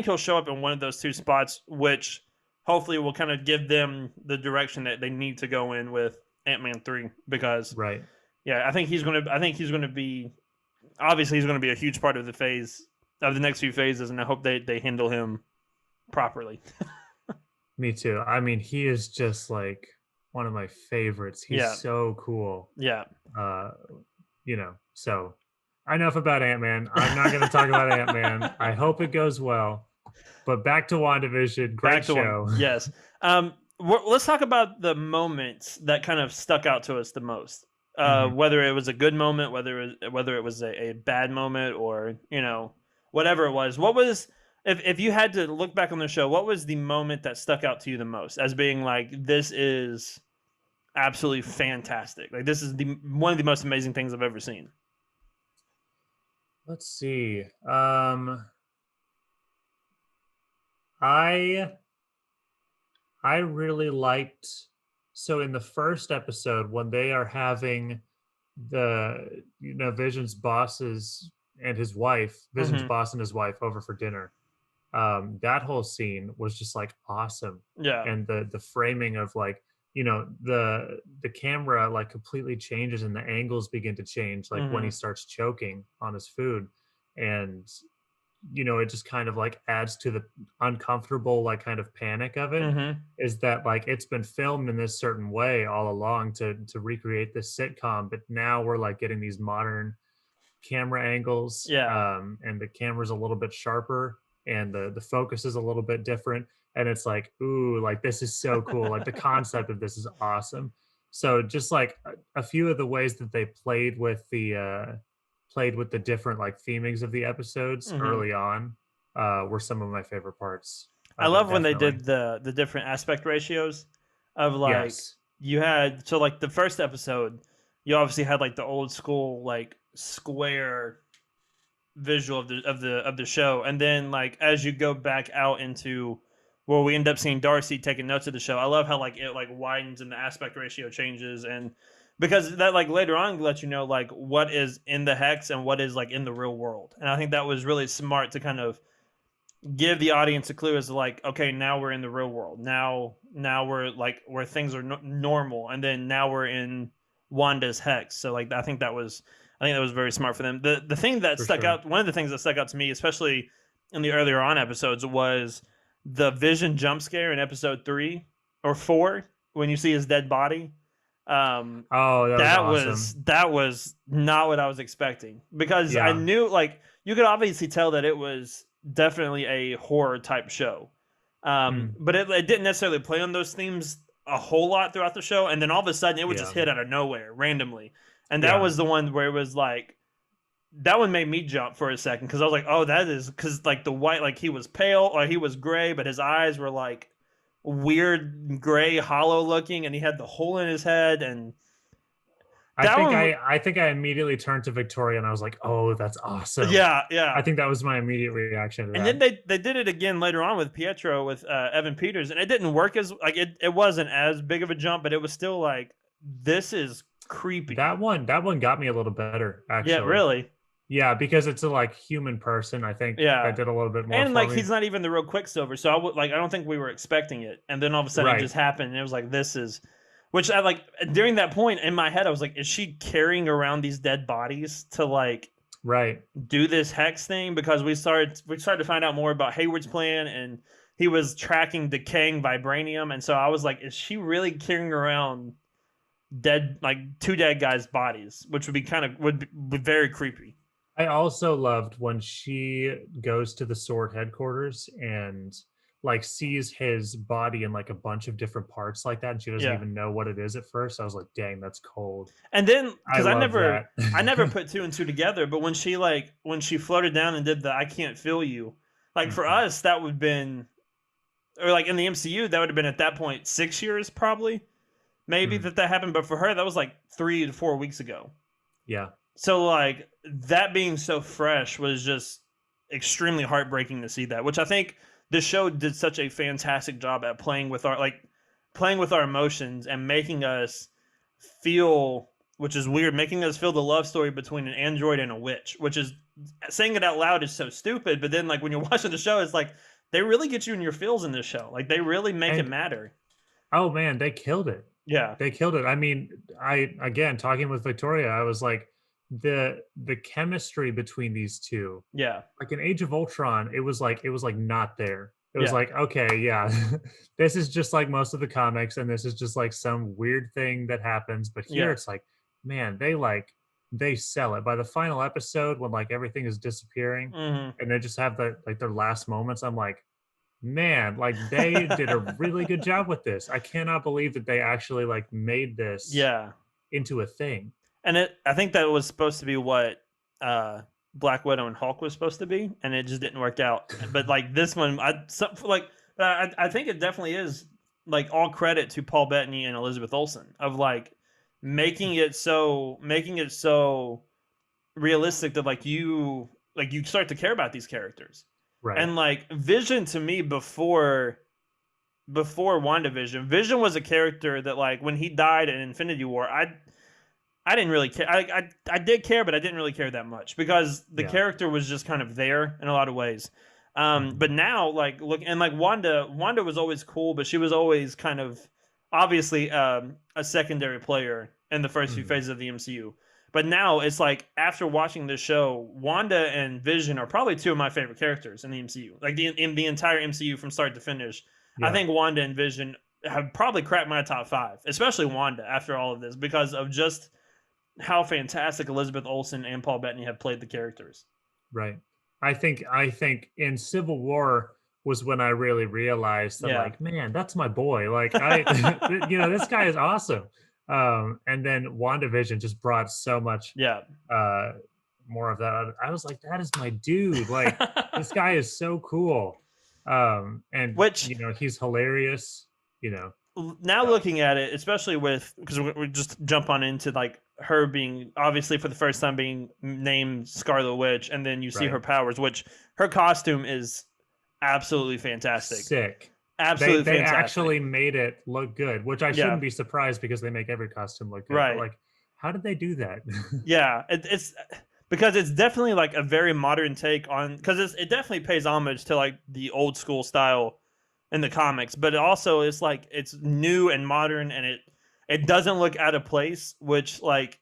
he'll show up in one of those two spots, which hopefully will kind of give them the direction that they need to go in with Ant-Man 3. Because Right. yeah, I think he's gonna be obviously he's gonna be a huge part of the next few phases, and I hope they handle him properly. Me too. I mean, he is just like one of my favorites. He's Yeah. so cool. Yeah. Uh, so enough about Ant-Man. I'm not going to talk about Ant-Man. I hope it goes well. But back to WandaVision. Great show. Yes. Let's talk about the moments that kind of stuck out to us the most. Mhm. Whether it was a good moment, whether it was a bad moment, or whatever it was. What was if you had to look back on the show? What was the moment that stuck out to you the most as being like, this is absolutely fantastic? Like, this is one of the most amazing things I've ever seen. Let's see. I really liked, so in the first episode when they are having the Vision's bosses and his wife, Vision's Mhm. boss and his wife over for dinner. That whole scene was just like awesome. Yeah. And the framing of like, the camera like completely changes and the angles begin to change like when he Mhm. starts choking on his food. And it just kind of like adds to the uncomfortable like kind of panic of it, Mhm. is that like it's been filmed in this certain way all along to recreate this sitcom, but now we're like getting these modern camera angles, Yeah. and the camera's a little bit sharper and the focus is a little bit different, and it's like, ooh, like this is so cool, like the concept of this is awesome. So just like a few of the ways that they played with the different like themings of the episodes Mhm. early on were some of my favorite parts I of it, love when they definitely. did the different aspect ratios of like Yes. you had so like the first episode, you obviously had like the old school like square visual of the show, and then like as you go back out into where we end up seeing Darcy taking notes of the show, I love how like it like widens and the aspect ratio changes, and because that like later on lets you know like what is in the hex and what is like in the real world, and I think that was really smart to kind of give the audience a clue as to like, okay, now we're in the real world. Now we're like where things are normal, and then now we're in Wanda's hex. So like I think that was very smart for them. The thing that For stuck sure. out, one of the things that stuck out to me, especially in the earlier on episodes, was the Vision jump scare in episode 3 or 4 when you see his dead body. Oh, that was awesome. That was not what I was expecting, because I Yeah. knew like you could obviously tell that it was definitely a horror type show. Mm, But it didn't necessarily play on those themes a whole lot throughout the show, and then all of a sudden it would just yeah. hit out of nowhere randomly, and that Yeah. was the one where it was like that one made me jump for a second, because I was like, oh, that is because like the white, like he was pale or he was gray, but his eyes were like weird gray, hollow looking, and he had the hole in his head, and I that think one, I immediately turned to Victoria and I was like, "Oh, that's awesome." yeah, yeah. I think that was my immediate reaction to And that. then they did it again later on with Pietro with Evan Peters, and it didn't work as like it wasn't as big of a jump, but it was still like, this is creepy. That one got me a little better, Yeah, actually. really. Yeah, because it's a like human person. I think that Yeah. did a little bit more And for like me. he's not even the real Quicksilver, so I don't think we were expecting it. And then all of a sudden it Right. just happened, and it was like, this is Which I like during that point in my head, I was like, is she carrying around these dead bodies to like Right. do this hex thing? Because we started to find out more about Hayward's plan, and he was tracking decaying vibranium, and so I was like, is she really carrying around dead, like two dead guys' bodies, which would be would be very creepy. I also loved when she goes to the sword headquarters and like sees his body in like a bunch of different parts like that, and she doesn't Yeah. even know what it is at first. I was like, dang, that's cold. And then I because love that. I never put two and two together, but when she floated down and did the "I can't feel you," like for Mhm. us that would have been, or like in the MCU that would have been at that point 6 years probably, maybe Mm. that happened, but for her that was like 3 to 4 weeks ago. Yeah. So like that being so fresh was just extremely heartbreaking to see that, which I think the show did such a fantastic job at playing with our emotions and making us feel, which is weird, making us feel the love story between an android and a witch, which is, saying it out loud is so stupid, but then like when you're watching the show it's like they really get you in your feels in this show. Like they really make it And matter. oh man, they killed it. Yeah. They killed it. I mean, I again talking with Victoria, I was like, the chemistry between these two, Yeah. like in Age of Ultron, it was like not there. It was Yeah. like, okay, yeah, this is just like most of the comics, and this is just like some weird thing that happens. But here Yeah. it's like, man, they sell it. By the final episode, when like everything is disappearing Hmm. and they just have the like their last moments, I'm like, man, like they did a really good job with this. I cannot believe that they actually like made this Yeah. into a thing. And I think that was supposed to be what Black Widow and Hulk was supposed to be, and it just didn't work out. But like this one, I think it definitely is like all credit to Paul Bettany and Elizabeth Olsen of like making it so realistic that like you start to care about these characters. Right. And like Vision to me before WandaVision, Vision was a character that like when he died in Infinity War, I didn't really care. I did care, but I didn't really care that much because the Yeah. character was just kind of there in a lot of ways. Mhm. But now, like, look, and like Wanda was always cool, but she was always kind of obviously a secondary player in the first few Mhm. phases of the MCU. But now it's like after watching this show, Wanda and Vision are probably two of my favorite characters in the MCU. Like in the entire MCU from start to finish, I Yeah. think Wanda and Vision have probably cracked my top five, especially Wanda after all of this because of just how fantastic Elizabeth Olsen and Paul Bettany have played the characters. Right. I think in Civil War was when I really realized that Yeah. like, man, that's my boy. Like I you know, this guy is awesome. And then WandaVision just brought so much Yeah. uh more of that. I was like, that is my dude. Like this guy is so cool. And Which you know, he's hilarious, you know. now So looking at it, especially with because we just jump on into like her being obviously for the first time being named Scarlet Witch, and then you see right. her powers, which her costume is absolutely fantastic, Sick. absolutely They fantastic. actually made it look good, which I shouldn't Yeah. be surprised because they make every costume look good, but, Right. like, how did they do that? Yeah. It's because it's definitely like a very modern take on because it definitely pays homage to like the old school style in the comics, but it also is like it's new and modern, and it doesn't look out of place, which like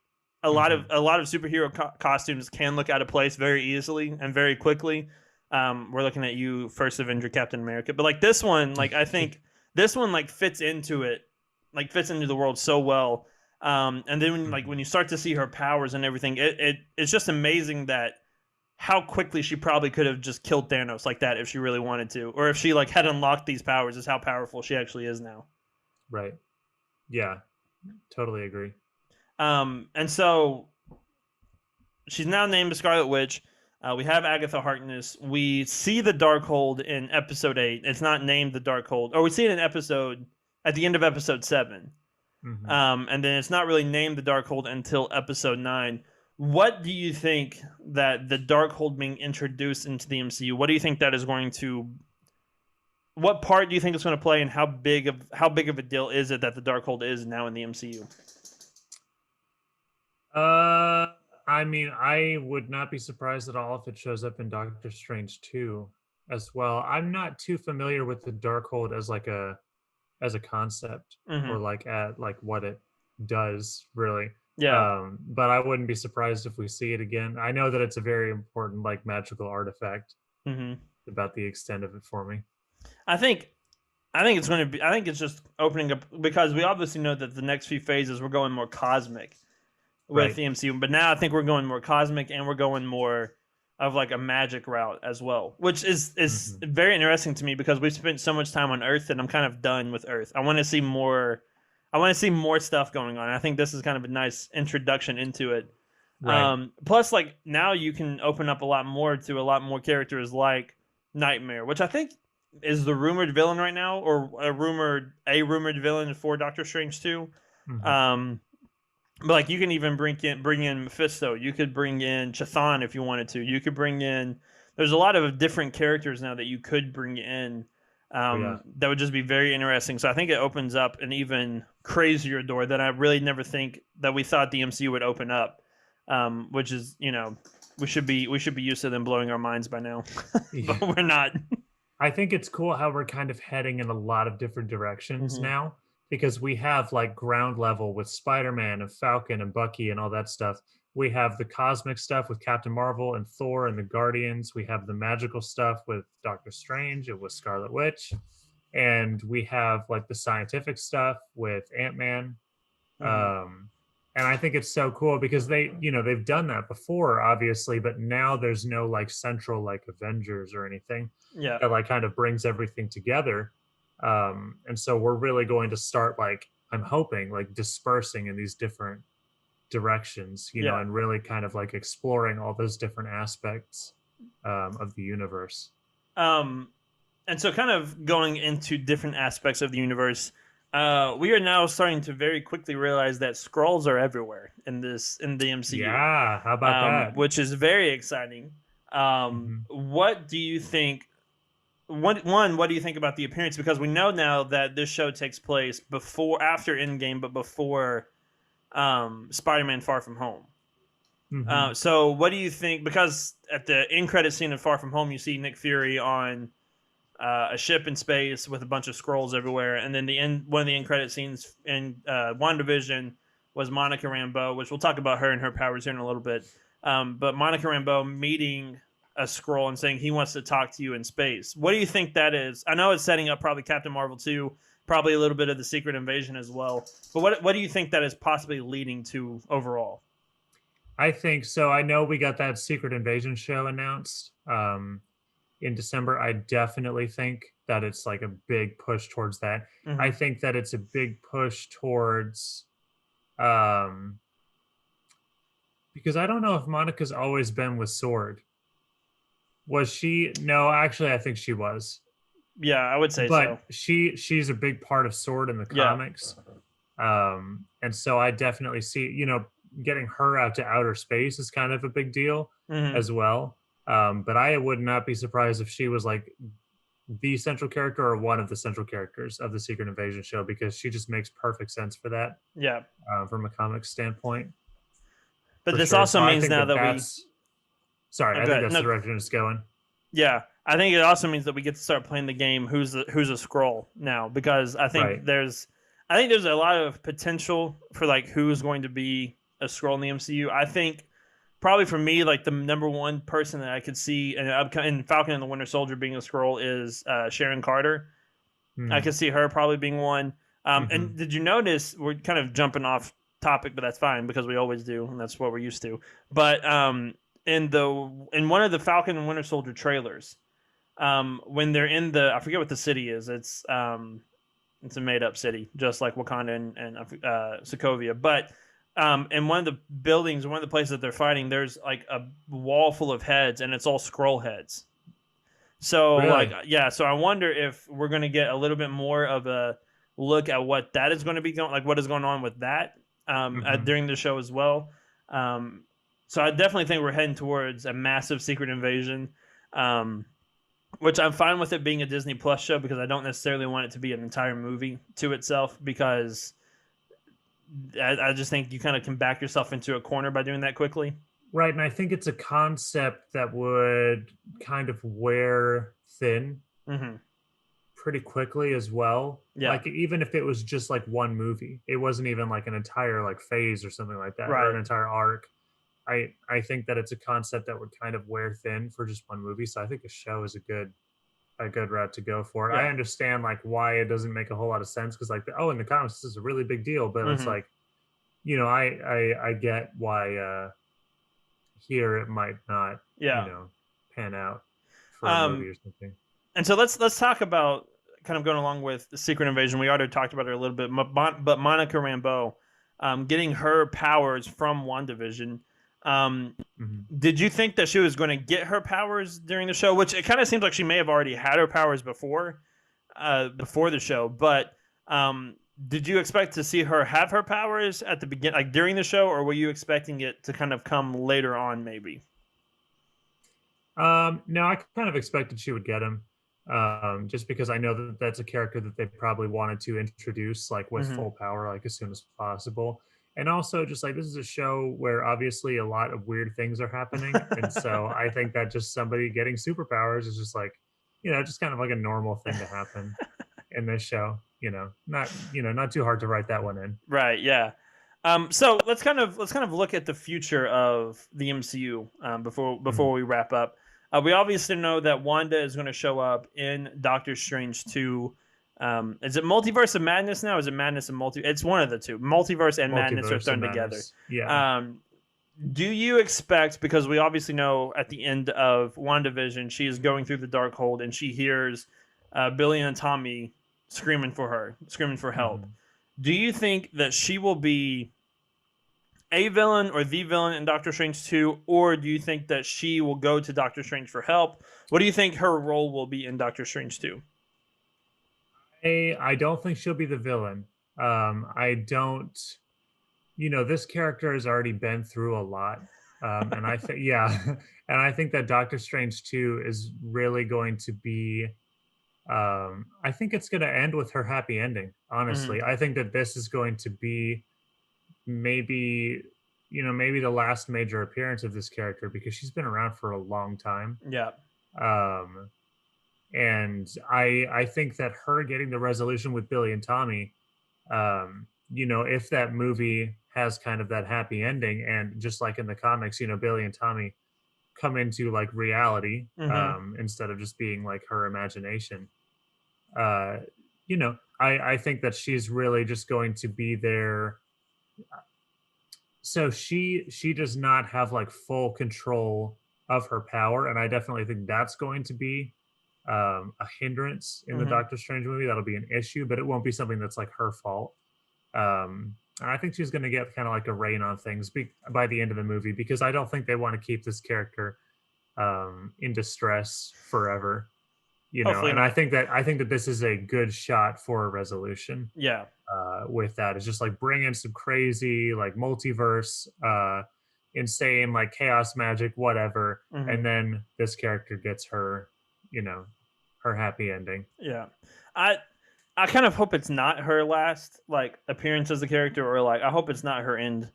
Mhm. a lot of superhero costumes can look out of place very easily and very quickly. We're looking at you, First Avenger, Captain America, but like this one, like I think this one like fits into it, like fits into the world so well. And then Mhm. when you start to see her powers and everything, it's just amazing that how quickly she probably could have just killed Thanos like that if she really wanted to, or if she like had unlocked these powers, is how powerful she actually is now. Right. Yeah, totally agree. And so she's now named the Scarlet Witch. We have Agatha Harkness. We see the Darkhold in episode 8. It's not named the Darkhold, or we see it in episode at the end of episode 7. Mhm. And then it's not really named the Darkhold until episode 9. What do you think that the Darkhold being introduced into the MCU? What do you think that is going to? What part do you think it's going to play, and how big of a deal is it that the Darkhold is now in the MCU? Uh, I mean, I would not be surprised at all if it shows up in Doctor Strange 2 as well. I'm not too familiar with the Darkhold as, like, a as a concept, or Hmm. like at like what it does really. Yeah. But I wouldn't be surprised if we see it again. I know that it's a very important like magical artifact. Hmm. About the extent of it for me. I think I think it's going to be. I think it's just opening up because we obviously know that the next few phases we're going more cosmic with Right. the MCU, but now I think we're going more cosmic and we're going more of like a magic route as well, which is Hmm. very interesting to me because we've spent so much time on Earth and I'm kind of done with Earth. I want to see more. I want to see more stuff going on. I think this is kind of a nice introduction into it. Right. Plus, like now you can open up a lot more to a lot more characters like Nightmare, which I think is the rumored villain right now, or a rumored villain for Doctor Strange 2. Hmm. Um, but like you can even bring in Mephisto. You could bring in Chthon if you wanted to. You could bring in. There's a lot of different characters now that you could bring in. Oh yeah. That would just be very interesting. So I think it opens up an even crazier door that I really never think that we thought the MCU would open up. Which is we should be used to them blowing our minds by now, but Yeah. we're not. I think it's cool how we're kind of heading in a lot of different directions Hmm. now because we have like ground level with Spider-Man and Falcon and Bucky and all that stuff. We have the cosmic stuff with Captain Marvel and Thor and the Guardians. We have the magical stuff with Doctor Strange and with Scarlet Witch. And we have like the scientific stuff with Ant-Man. Hmm. Um, and I think it's so cool because they've done that before, obviously, but now there's no like central like Avengers or anything Yeah, that like kind of brings everything together. And so we're really going to start like I'm hoping like dispersing in these different directions, yeah. and really kind of like exploring all those different aspects of the universe. Um, and so kind of going into different aspects of the universe, we are now starting to very quickly realize that scrolls are everywhere in the MCU, Yeah, how about that? which is very exciting. Hmm. What do you think? What do you think about the appearance? Because we know now that this show takes place after Endgame, but before Spider-Man: Far From Home. Hmm. So what do you think? Because at the end credit scene of Far From Home, you see Nick Fury on a ship in space with a bunch of scrolls everywhere. And then one of the end credit scenes in WandaVision was Monica Rambeau, which we'll talk about her and her powers here in a little bit. But Monica Rambeau meeting a scroll and saying he wants to talk to you in space. What do you think that is? I know it's setting up probably Captain Marvel 2, probably a little bit of the Secret Invasion as well. But what do you think that is possibly leading to overall? I think so. I know we got that Secret Invasion show announced in December. I definitely think that it's like a big push towards that. I Hmm. think that it's a big push towards um because I don't know if Monica's always been with Sword. Was she? No, actually I think she was. Yeah, I would say so. But she's a big part of Sword in the Yeah. comics. And so I definitely see, getting her out to outer space is kind of a big deal Hmm. as well. But I would not be surprised if she was like the central character or one of the central characters of the Secret Invasion show because she just makes perfect sense for that Yeah. from a comic standpoint But for this sure. also So I means think now that that we that's sorry, I think good. that's the No, direction it's going. yeah, I think it also means that we get to start playing the game. Who's a scroll now? Because Right. I think there's a lot of potential for like who's going to be a scroll in the MCU. I think probably for me, like the number one person that I could see in Falcon and the Winter Soldier being a scroll is Sharon Carter. I Hmm. could see her probably being one. Hmm. And did you notice we're kind of jumping off topic, but that's fine because we always do, and that's what we're used to. But in one of the Falcon and Winter Soldier trailers, when they're in I forget what the city is. It's a made up city, just like Wakanda and Sokovia. But in one of the buildings, one of the places that they're fighting, there's like a wall full of heads, and it's all scroll heads. So like Really? yeah, so I wonder if we're going to get a little bit more of a look at what that is going to be going, like what is going on with that Hmm. during the show as well. Um, so I definitely think we're heading towards a massive Secret Invasion, um, which I'm fine with it being a Disney Plus show because I don't necessarily want it to be an entire movie to itself because I just think you kind of can back yourself into a corner by doing that quickly. Right, and I think it's a concept that would kind of wear thin Hmm. pretty quickly as well. Yeah. Like even if it was just like one movie, it wasn't even like an entire like phase or something like that, or an Right. entire arc. I think that it's a concept that would kind of wear thin for just one movie. So I think a show is a good route to go for it. I Yeah. understand like why it doesn't make a whole lot of sense because like oh in the comics this is a really big deal, but it's Hmm. like I get why here it might not Yeah. pan out for a movie Um, or something. and so let's talk about kind of going along with the Secret Invasion. We already talked about her a little bit, but Monica Rambeau, getting her powers from WandaVision. Um, Mhm. did you think that she was going to get her powers during the show? Which it kind of seems like she may have already had her powers before the show. But um, did you expect to see her have her powers at the begin, like during the show, or were you expecting it to kind of come later on, maybe? No, I kind of expected she would get him, just because I know that that's a character that they probably wanted to introduce like with Hmm. full power, like as soon as possible. And also, just like this is a show where obviously a lot of weird things are happening, and so I think that just somebody getting superpowers is just like, just kind of like a normal thing to happen in this show. Not too hard to write that one in. Right. Yeah. So let's kind of look at the future of the MCU before Mhm. we wrap up. We obviously know that Wanda is going to show up in Doctor Strange 2. Is it Multiverse of Madness now? Or is it Madness and Multi? It's one of the two. Multiverse and Madness are Multiverse of thrown together. Madness. Yeah. Um, do you expect, because we obviously know at the end of WandaVision, she is going through the Darkhold and she hears Billy and Tommy screaming for help. Mhm. Do you think that she will be a villain or the villain in Doctor Strange 2, or do you think that she will go to Doctor Strange for help? What do you think her role will be in Doctor Strange 2? I don't think she'll be the villain. I don't. This character has already been through a lot, and I think yeah, and I think that Doctor Strange 2 is really going to be. I think it's going to end with her happy ending. Hmm. Honestly, I think that this is going to be maybe maybe the last major appearance of this character because she's been around for a long time. Yeah. Um, and I think that her getting the resolution with Billy and Tommy, if that movie has kind of that happy ending, and just like in the comics, Billy and Tommy come into like reality, Hmm. instead of just being like her imagination. I think that she's really just going to be there. So she does not have like full control of her power, and I definitely think that's going to be a hindrance in the Hmm. Doctor Strange movie. That'll be an issue, but it won't be something that's like her fault. And I think she's going to get kind of like a reign on things by the end of the movie because I don't think they want to keep this character in distress forever. Hopefully And I not. think that this is a good shot for a resolution Yeah. with that. It's just like bring in some crazy like multiverse, insane like chaos magic, whatever, Hmm. and then this character gets her, you know, her happy ending. Yeah. I I kind of hope it's not her last like appearance as a character, or like I hope it's not her end.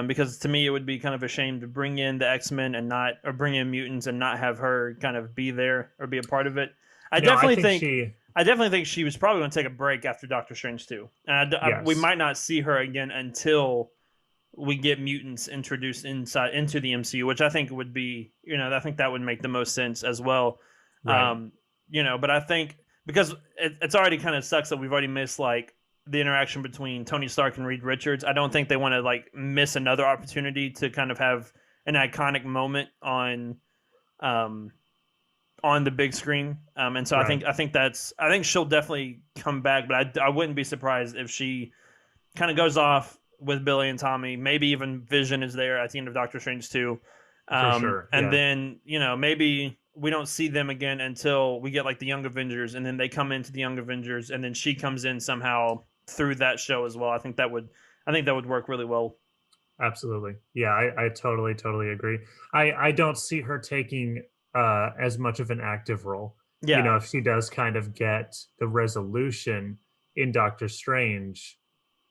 Because to me it would be kind of a shame to bring in the X-Men and not, or bring in mutants and not have her kind of be there or be a part of it. I No, I definitely think think she, I definitely think she was probably going to take a break after Doctor Strange 2. And we yes, might not see her again until we get mutants introduced inside into the MCU, which I think would be, I think that would make the most sense as well. right. Um, but I think because it's already kind of sucks that we've already missed like the interaction between Tony Stark and Reed Richards. I don't think they want to like miss another opportunity to kind of have an iconic moment um, on the big screen. And so Right. I think she'll definitely come back, but I wouldn't be surprised if she kind of goes off with Billy and Tommy. Maybe even Vision is there at the end of Doctor Strange 2. For sure. And Yeah. then, maybe we don't see them again until we get like the Young Avengers, and then they come into the Young Avengers, and then she comes in somehow through that show as well. I think that would work really well. Absolutely. Yeah, I totally, totally agree. I don't see her taking as much of an active role. Yeah. If she does kind of get the resolution in Doctor Strange,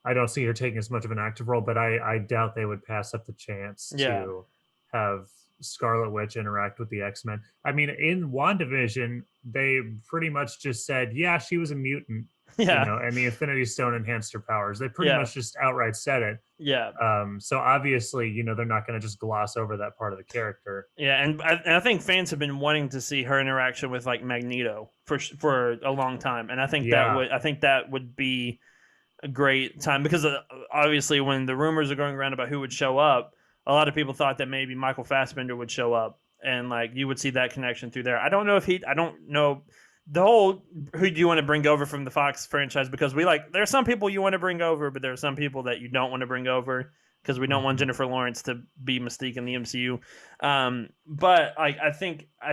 I don't see her taking as much of an active role, but I doubt they would pass up the chance Yeah. to have, Scarlet Witch interact with the X-Men. I mean, in WandaVision, they pretty much just said, yeah, she was a mutant, Yeah, and the Infinity Stone enhanced her powers. They pretty yeah, much just outright said it. yeah. So obviously, they're not going to just gloss over that part of the character. Yeah, and I think fans have been wanting to see her interaction with like Magneto for a long time, and Yeah. I think that would be a great time because obviously when the rumors are going around about who would show up, a lot of people thought that maybe Michael Fassbender would show up, and like you would see that connection through there. I don't know if I don't know the whole who do you want to bring over from the Fox franchise, because there are some people you want to bring over, but there are some people that you don't want to bring over because we don't want Mhm. Jennifer Lawrence to be Mystique in the MCU. But like I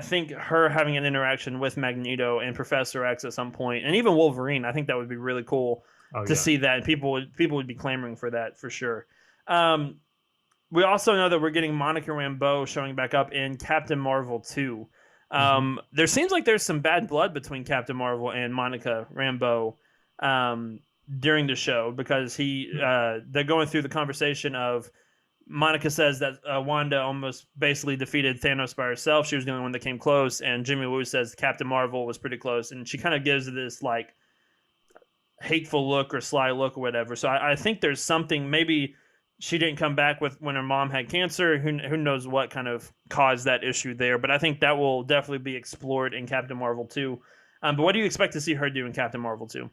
think her having an interaction with Magneto and Professor X at some point, and even Wolverine, I think that would be really cool Oh to yeah. see that, and people would be clamoring for that for sure. Um, we also know that we're getting Monica Rambeau showing back up in Captain Marvel 2. Mhm. There seems like there's some bad blood between Captain Marvel and Monica Rambeau during the show, because they're going through the conversation of Monica says that Wanda almost basically defeated Thanos by herself. She was the only one that came close, and Jimmy Woo says Captain Marvel was pretty close, and she kind of gives this like hateful look or sly look or whatever. So I think there's something. Maybe she didn't come back with when her mom had cancer. Who knows what kind of caused that issue there? But I think that will definitely be explored in Captain Marvel 2. But what do you expect to see her do in Captain Marvel 2?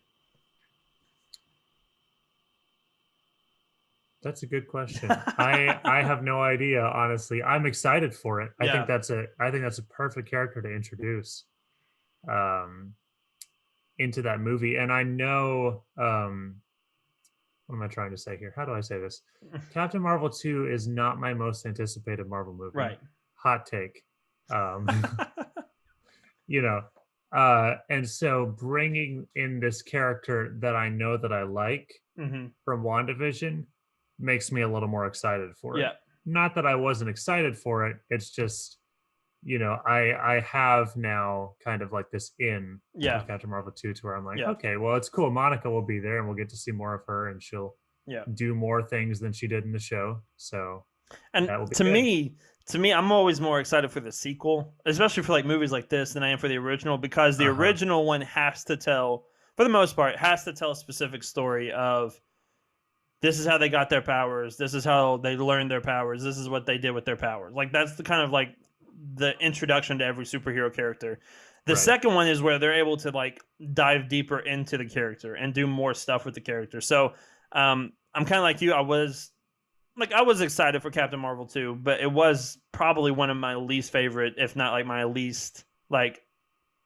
That's a good question. I have no idea, honestly. I'm excited for it. Yeah. I think that's a perfect character to introduce um into that movie. And I know what am I trying to say here? How do I say this? Captain Marvel 2 is not my most anticipated Marvel movie. Right. Hot take. Um you know, and so bringing in this character that I know that I like hmm from WandaVision makes me a little more excited for it. Yeah. Not that I wasn't excited for it. It's just, I have now kind of like this in Yeah. with Captain Marvel 2 to where I'm like, Yeah. okay, well, it's cool. Monica will be there and we'll get to see more of her and she'll Yeah. do more things than she did in the show. So And that will be to good. me, I'm always more excited for the sequel, especially for like movies like this, than I am for the original, because the Uh-huh. original one has to tell, for the most part, has to tell a specific story of this is how they got their powers, this is how they learned their powers, this is what they did with their powers. Like that's the kind of like the introduction to every superhero character. The Right. second one is where they're able to like dive deeper into the character and do more stuff with the character. So I'm kind of like you. I was excited for Captain Marvel 2, but it was probably one of my least favorite, if not like my least like.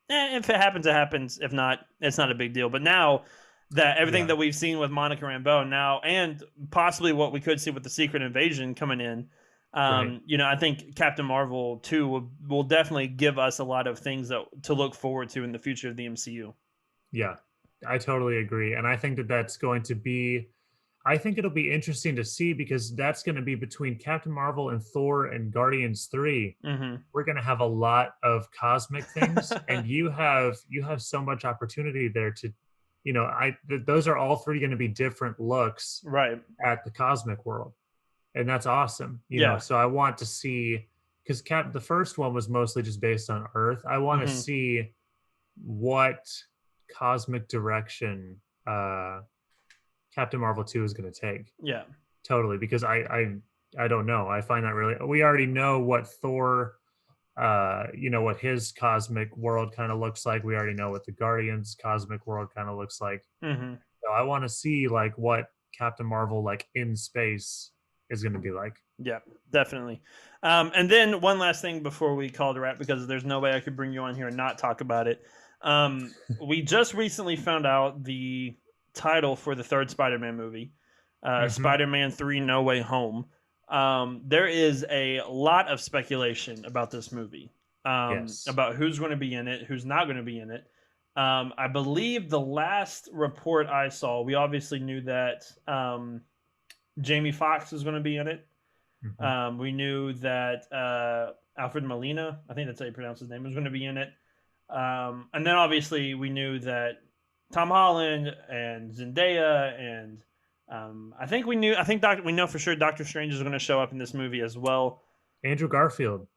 If it happens, it happens. If not, it's not a big deal. But now that everything Yeah. that we've seen with Monica Rambeau now, and possibly what we could see with the Secret Invasion coming in, Right. I think Captain Marvel 2 will definitely give us a lot of things to look forward to in the future of the MCU. Yeah. I totally agree. And I think that that's going to be I think it'll be interesting to see because that's going to be between Captain Marvel and Thor and Guardians 3. Mm-hmm. We're going to have a lot of cosmic things and you have so much opportunity there to those are all three going to be different looks Right. at the cosmic world. And that's awesome. Yeah. So I want to see cuz the first one was mostly just based on Earth. I want to Mm-hmm. see what cosmic direction Captain Marvel 2 is going to take. Yeah. Totally, because I don't know. I find that really we already know what Thor what his cosmic world kind of looks like. We already know what the Guardians cosmic world kind of looks like. Mm-hmm. So I want to see like what Captain Marvel like in space is going to be like. Yeah, definitely. And then one last thing before we call it a wrap, because there's no way I could bring you on here and not talk about it. We just recently found out the title for the third Spider-Man movie, Spider-Man 3 No Way Home. There is a lot of speculation about this movie, Yes. about who's going to be in it, who's not going to be in it. I believe the last report I saw, we obviously knew that Jamie Foxx was going to be in it. Mhm. We knew that Alfred Molina, I think that's how you pronounce his name, was going to be in it. And then obviously we knew that Tom Holland and Zendaya and I think we know for sure Doctor Strange is going to show up in this movie as well. Andrew Garfield.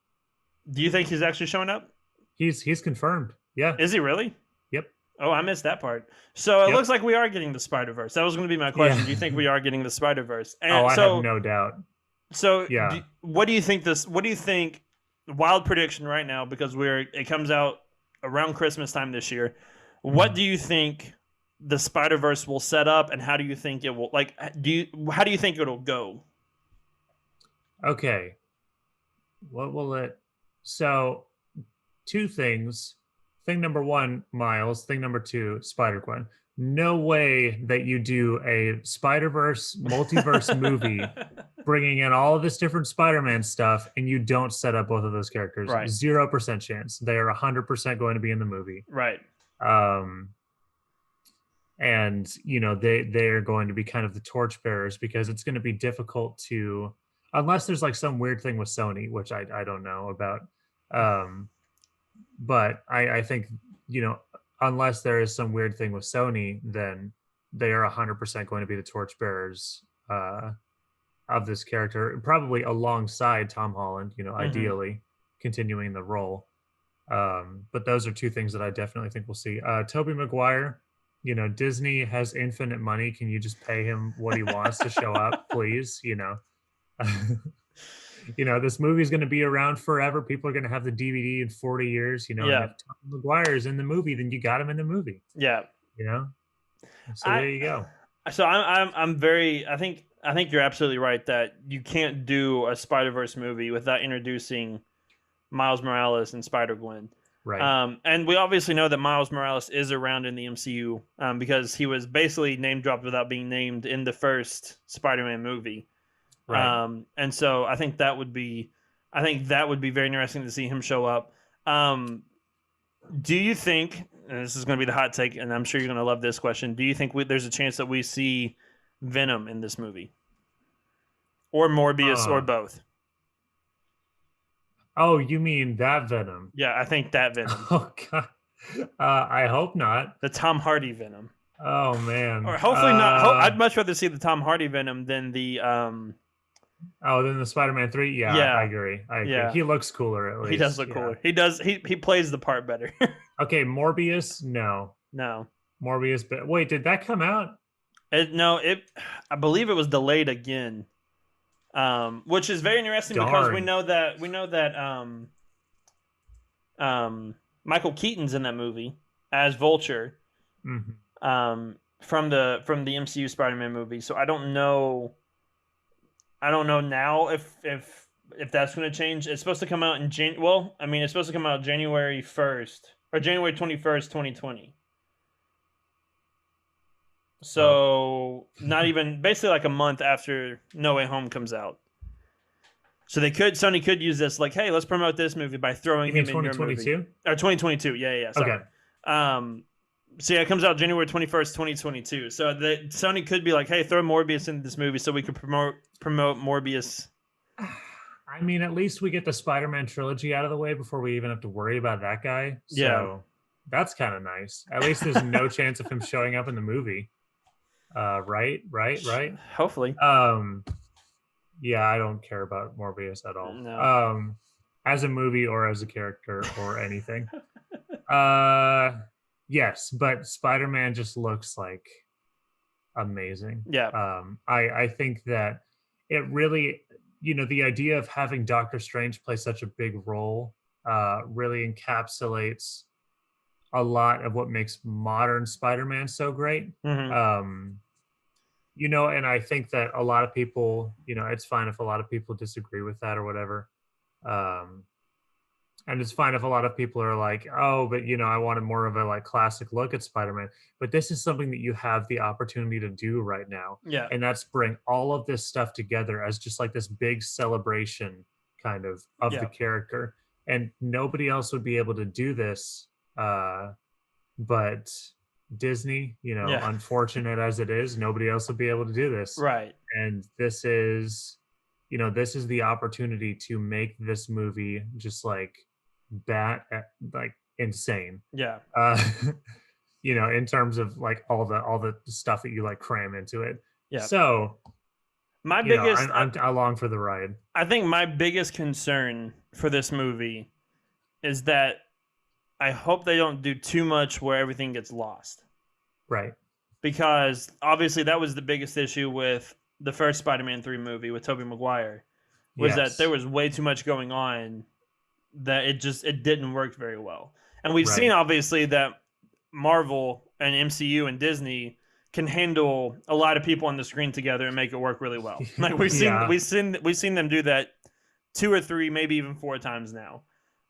Do you think he's actually showing up? He's confirmed. Yeah. Is he really? Yep. Oh, I missed that part. So it Yep. looks like we are getting the Spider-Verse. That was going to be my question. Yeah. Do you think we are getting the Spider-Verse? Oh, And I have so, no doubt. so Yeah. what do you think this? What do you think? Wild prediction right now because it comes out around Christmas time this year. What do you think the Spider-Verse will set up, and how do you think it will how do you think it'll go? Okay. What will it? So, two things. Thing number one, Miles. Thing number two, Spider-Gwen. No way that you do a Spider-Verse multiverse movie bringing in all of this different Spider-Man stuff and you don't set up both of those characters. Right. 0% chance. They are 100% going to be in the movie. Right. And they are going to be kind of the torchbearers because it's going to be difficult to, unless there's like some weird thing with Sony, which I don't know about. But I think, unless there is some weird thing with Sony, then they are 100% going to be the torchbearers of this character, probably alongside Tom Holland, ideally continuing the role. But those are two things that I definitely think we'll see. Tobey Maguire, Disney has infinite money. Can you just pay him what he wants to show up, please? This movie is going to be around forever. People are going to have the DVD in 40 years, and if Tom Maguire's in the movie, then you got him in the movie. Yeah. So there you go. So I'm very, I think you're absolutely right that you can't do a Spider-Verse movie without introducing Miles Morales and Spider-Gwen. Right. And we obviously know that Miles Morales is around in the MCU because he was basically name dropped without being named in the first Spider-Man movie. Right. And so I think that would be very interesting to see him show up. Do you think, and this is going to be the hot take, and I'm sure you're going to love this question, do you think there's a chance that we see Venom in this movie? Or Morbius, or both? Oh, you mean that Venom? Yeah, I think that Venom. Oh, God. I hope not. The Tom Hardy Venom. Oh, man. Or hopefully not. I'd much rather see the Tom Hardy Venom than the... then the Spider-Man 3? Yeah. I agree. Yeah. He looks cooler, at least. He does look cooler. He does. He plays the part better. Okay, Morbius? No. Morbius, but wait, did that come out? I believe it was delayed again. Which is very interesting because we know that Michael Keaton's in that movie as Vulture. From the MCU Spider-Man movie. So I don't know now if that's going to change. It's supposed to come out in it's supposed to come out January 1st or January 21st, 2020. So not even, basically like a month after No Way Home comes out. So Sony could use this like, hey, let's promote this movie by throwing him in your movie. 2022? Or 2022, yeah. Sorry. Okay. So yeah, it comes out January 21st, 2022. So Sony could be like, hey, throw Morbius into this movie so we could promote Morbius. I mean, at least we get the Spider-Man trilogy out of the way before we even have to worry about that guy. So that's kind of nice. At least there's no chance of him showing up in the movie. Right? Hopefully. Yeah, I don't care about Morbius at all. No. As a movie or as a character or anything. Yes, but Spider-Man just looks like amazing. Yeah. I think that it really, the idea of having Doctor Strange play such a big role really encapsulates a lot of what makes modern Spider-Man so great. And I think that a lot of people, it's fine if a lot of people disagree with that or whatever. And it's fine if a lot of people are like, oh, but I wanted more of a like classic look at Spider-Man. But this is something that you have the opportunity to do right now. Yeah. And that's bring all of this stuff together as just like this big celebration kind of the character. And nobody else would be able to do this but Disney, unfortunate as it is, nobody else would be able to do this. Right. And this is the opportunity to make this movie just like insane. Yeah. In terms of like all the stuff that you like cram into it. Yeah. So my biggest I'm along for the ride. I think my biggest concern for this movie is that I hope they don't do too much where everything gets lost. Right. Because obviously that was the biggest issue with the first Spider-Man 3 movie with Tobey Maguire, was that there Yes. was way too much going on that it didn't work very well. And we've seen Right. obviously that Marvel and MCU and Disney can handle a lot of people on the screen together and make it work really well. Like Yeah. we've seen them do that 2 or 3, maybe even 4 times now.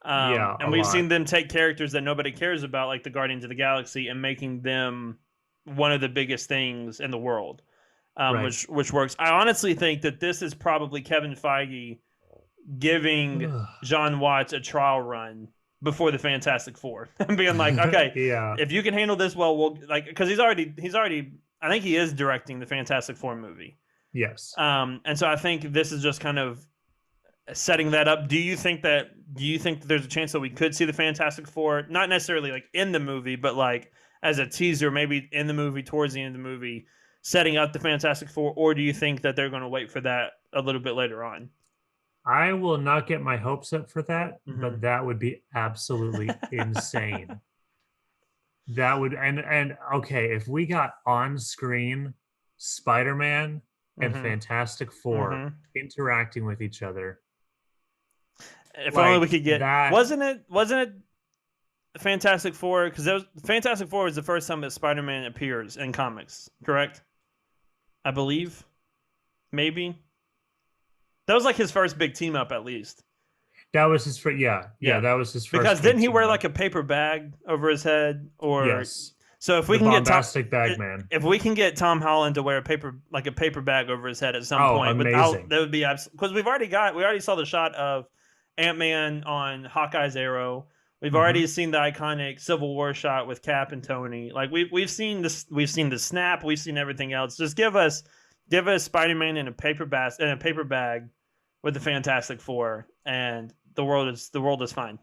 Yeah, a And we've seen lot. them take characters that nobody cares about, like the Guardians of the Galaxy, and making them one of the biggest things in the world, Right. which works. I honestly think that this is probably Kevin Feige giving John Watts a trial run before the Fantastic Four, and being like, okay, Yeah. if you can handle this well, we'll like, because he's already I think he is directing the Fantastic Four movie. Yes. And so I think this is just kind of setting that up. Do you think that there's a chance that we could see the Fantastic Four, not necessarily like in the movie, but like as a teaser, maybe in the movie, towards the end of the movie, setting up the Fantastic Four, or do you think that they're going to wait for that a little bit later on? I will not get my hopes up for that, Mm-hmm. but that would be absolutely insane. That would and okay, if we got on screen Spider-Man and Mm-hmm. Fantastic Four Mm-hmm. interacting with each other, If only we like could get. that. Wasn't it Fantastic Four? Because Fantastic Four was the first time that Spider-Man appears in comics, correct? I believe, maybe that was like his first big team up, at least. That was his first. Yeah, Yeah. that was his first. Because big didn't he team wear up. like a paper bag over his head? Or Yes, so if we the can get bombastic bag man. if we can get Tom Holland to wear a paper bag over his head at some Oh, point, amazing. that would be absolutely, because we already saw the shot of Ant-Man on Hawkeye's arrow. We've Mhm. already seen the iconic Civil War shot with Cap and Tony. Like we've seen this, we've seen the snap, we've seen everything else. Just give us Spider-Man in a paper bag with the Fantastic Four, and the world is fine.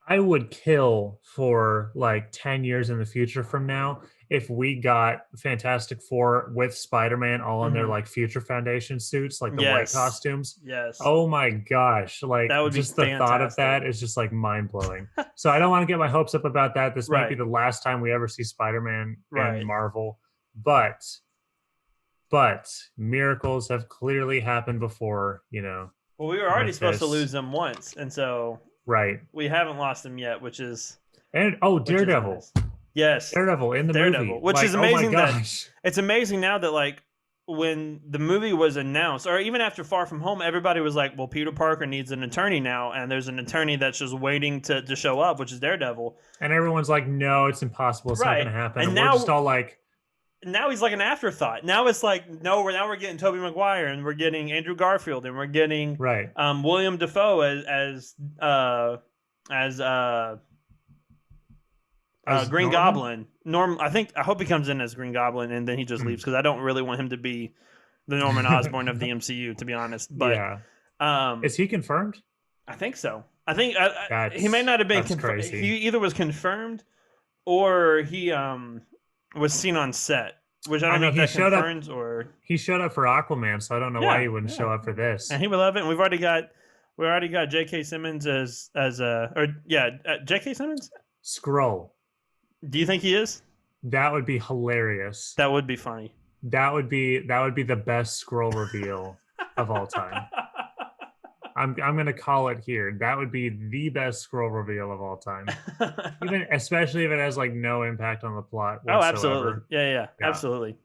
I would kill for like 10 years in the future from now if we got Fantastic Four with Spider-Man all in their Mhm. like Future Foundation suits, like the white Yes. costumes. Yes. Oh my gosh. Like That would be just the thought of that fantastic. is just like mind blowing. So I don't want to get my hopes up about that. This might be Right. the last time we ever see Spider-Man Right. in Marvel, but miracles have clearly happened before, Well, we were already with supposed to this. lose them once, and so Right. we haven't lost them yet, which is And Daredevil. nice. Yes, Daredevil in the Daredevil, movie. which is Like, oh my amazing that- gosh. it's amazing now that like when the movie was announced, or even after Far From Home, everybody was like, "Well, Peter Parker needs an attorney now," and there's an attorney that's just waiting to show up, which is Daredevil. And everyone's like, no, it's impossible. It's not Right. going to happen. And And now- we're just all like, Now he's like an afterthought. Now it's like, no, we're getting Tobey Maguire, and we're getting Andrew Garfield, and we're getting right. William Dafoe as Green Norman? Goblin. I hope he comes in as Green Goblin and then he just leaves, because I don't really want him to be the Norman Osborn of the MCU, to be honest. But yeah. Is he confirmed? I think so. I think he may That's- not have been that's confirmed. crazy. He either was confirmed or he was seen on set, which I don't I know mean, if he that showed up- confirms or. He showed up for Aquaman, so I don't know Yeah, why he wouldn't yeah. show up for this. And he would love it. And we've already got J.K. Simmons J.K. Simmons. Skrull. Do you think he is? That would be hilarious. That would be funny. That would be the best Skrull reveal of all time. I'm gonna call it here. That would be the best Skrull reveal of all time. Even especially if it has like no impact on the plot Oh, whatsoever. absolutely. Yeah, Yeah. absolutely.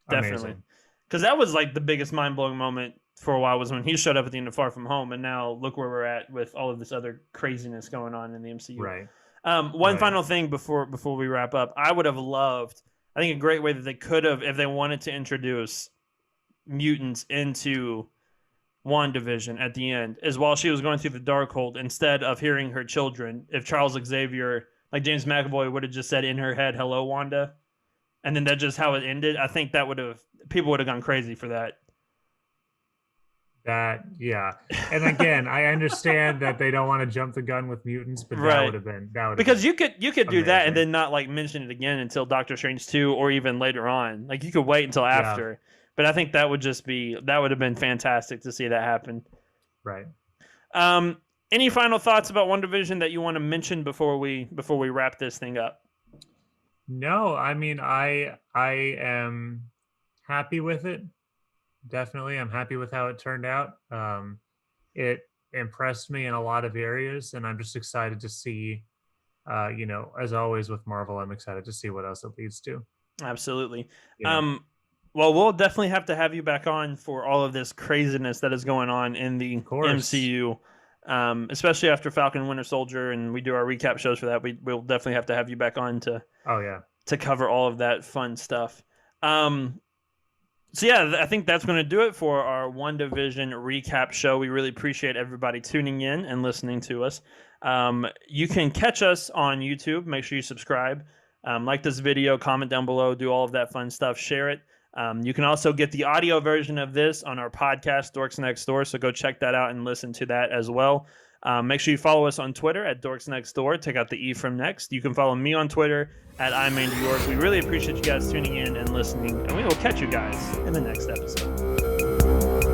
Definitely. Amazing. Because that was like the biggest mind blowing moment for a while, was when he showed up at the end of Far From Home, and now look where we're at with all of this other craziness going on in the MCU. Right. One Right. final thing before we wrap up, I would have loved, I think a great way that they could have, if they wanted to introduce mutants into WandaVision at the end, is while she was going through the Darkhold, instead of hearing her children, if Charles Xavier, like James McAvoy, would have just said in her head, "Hello, Wanda," and then that's just how it ended. I think people would have gone crazy for that. Yeah. And again, I understand that they don't want to jump the gun with mutants, but Right. that would have been Because you could do that and amazing. then not like mention it again until Doctor Strange 2 or even later on. Like you could wait until after. But I think that would have been fantastic to see that happen. right. Any final thoughts about WandaVision that you want to mention before we wrap this thing up? No, I mean I am happy with it. Definitely, I'm happy with how it turned out. It impressed me in a lot of areas, and I'm just excited to see. As always with Marvel, I'm excited to see what else it leads to. Absolutely. Yeah. Well, we'll definitely have to have you back on for all of this craziness that is going on in the MCU, especially after Falcon and Winter Soldier, and we do our recap shows for that. We'll definitely have to have you back on to cover all of that fun stuff. So yeah, I think that's going to do it for our WandaVision recap show. We really appreciate everybody tuning in and listening to us. You can catch us on YouTube. Make sure you subscribe, like this video, comment down below, do all of that fun stuff, share it. You can also get the audio version of this on our podcast, Dorks Next Door, so go check that out and listen to that as well. Make sure you follow us on Twitter at Dorks Next Door. Take out the E from next. You can follow me on Twitter at I'm Andy York. We really appreciate you guys tuning in and listening, and we will catch you guys in the next episode.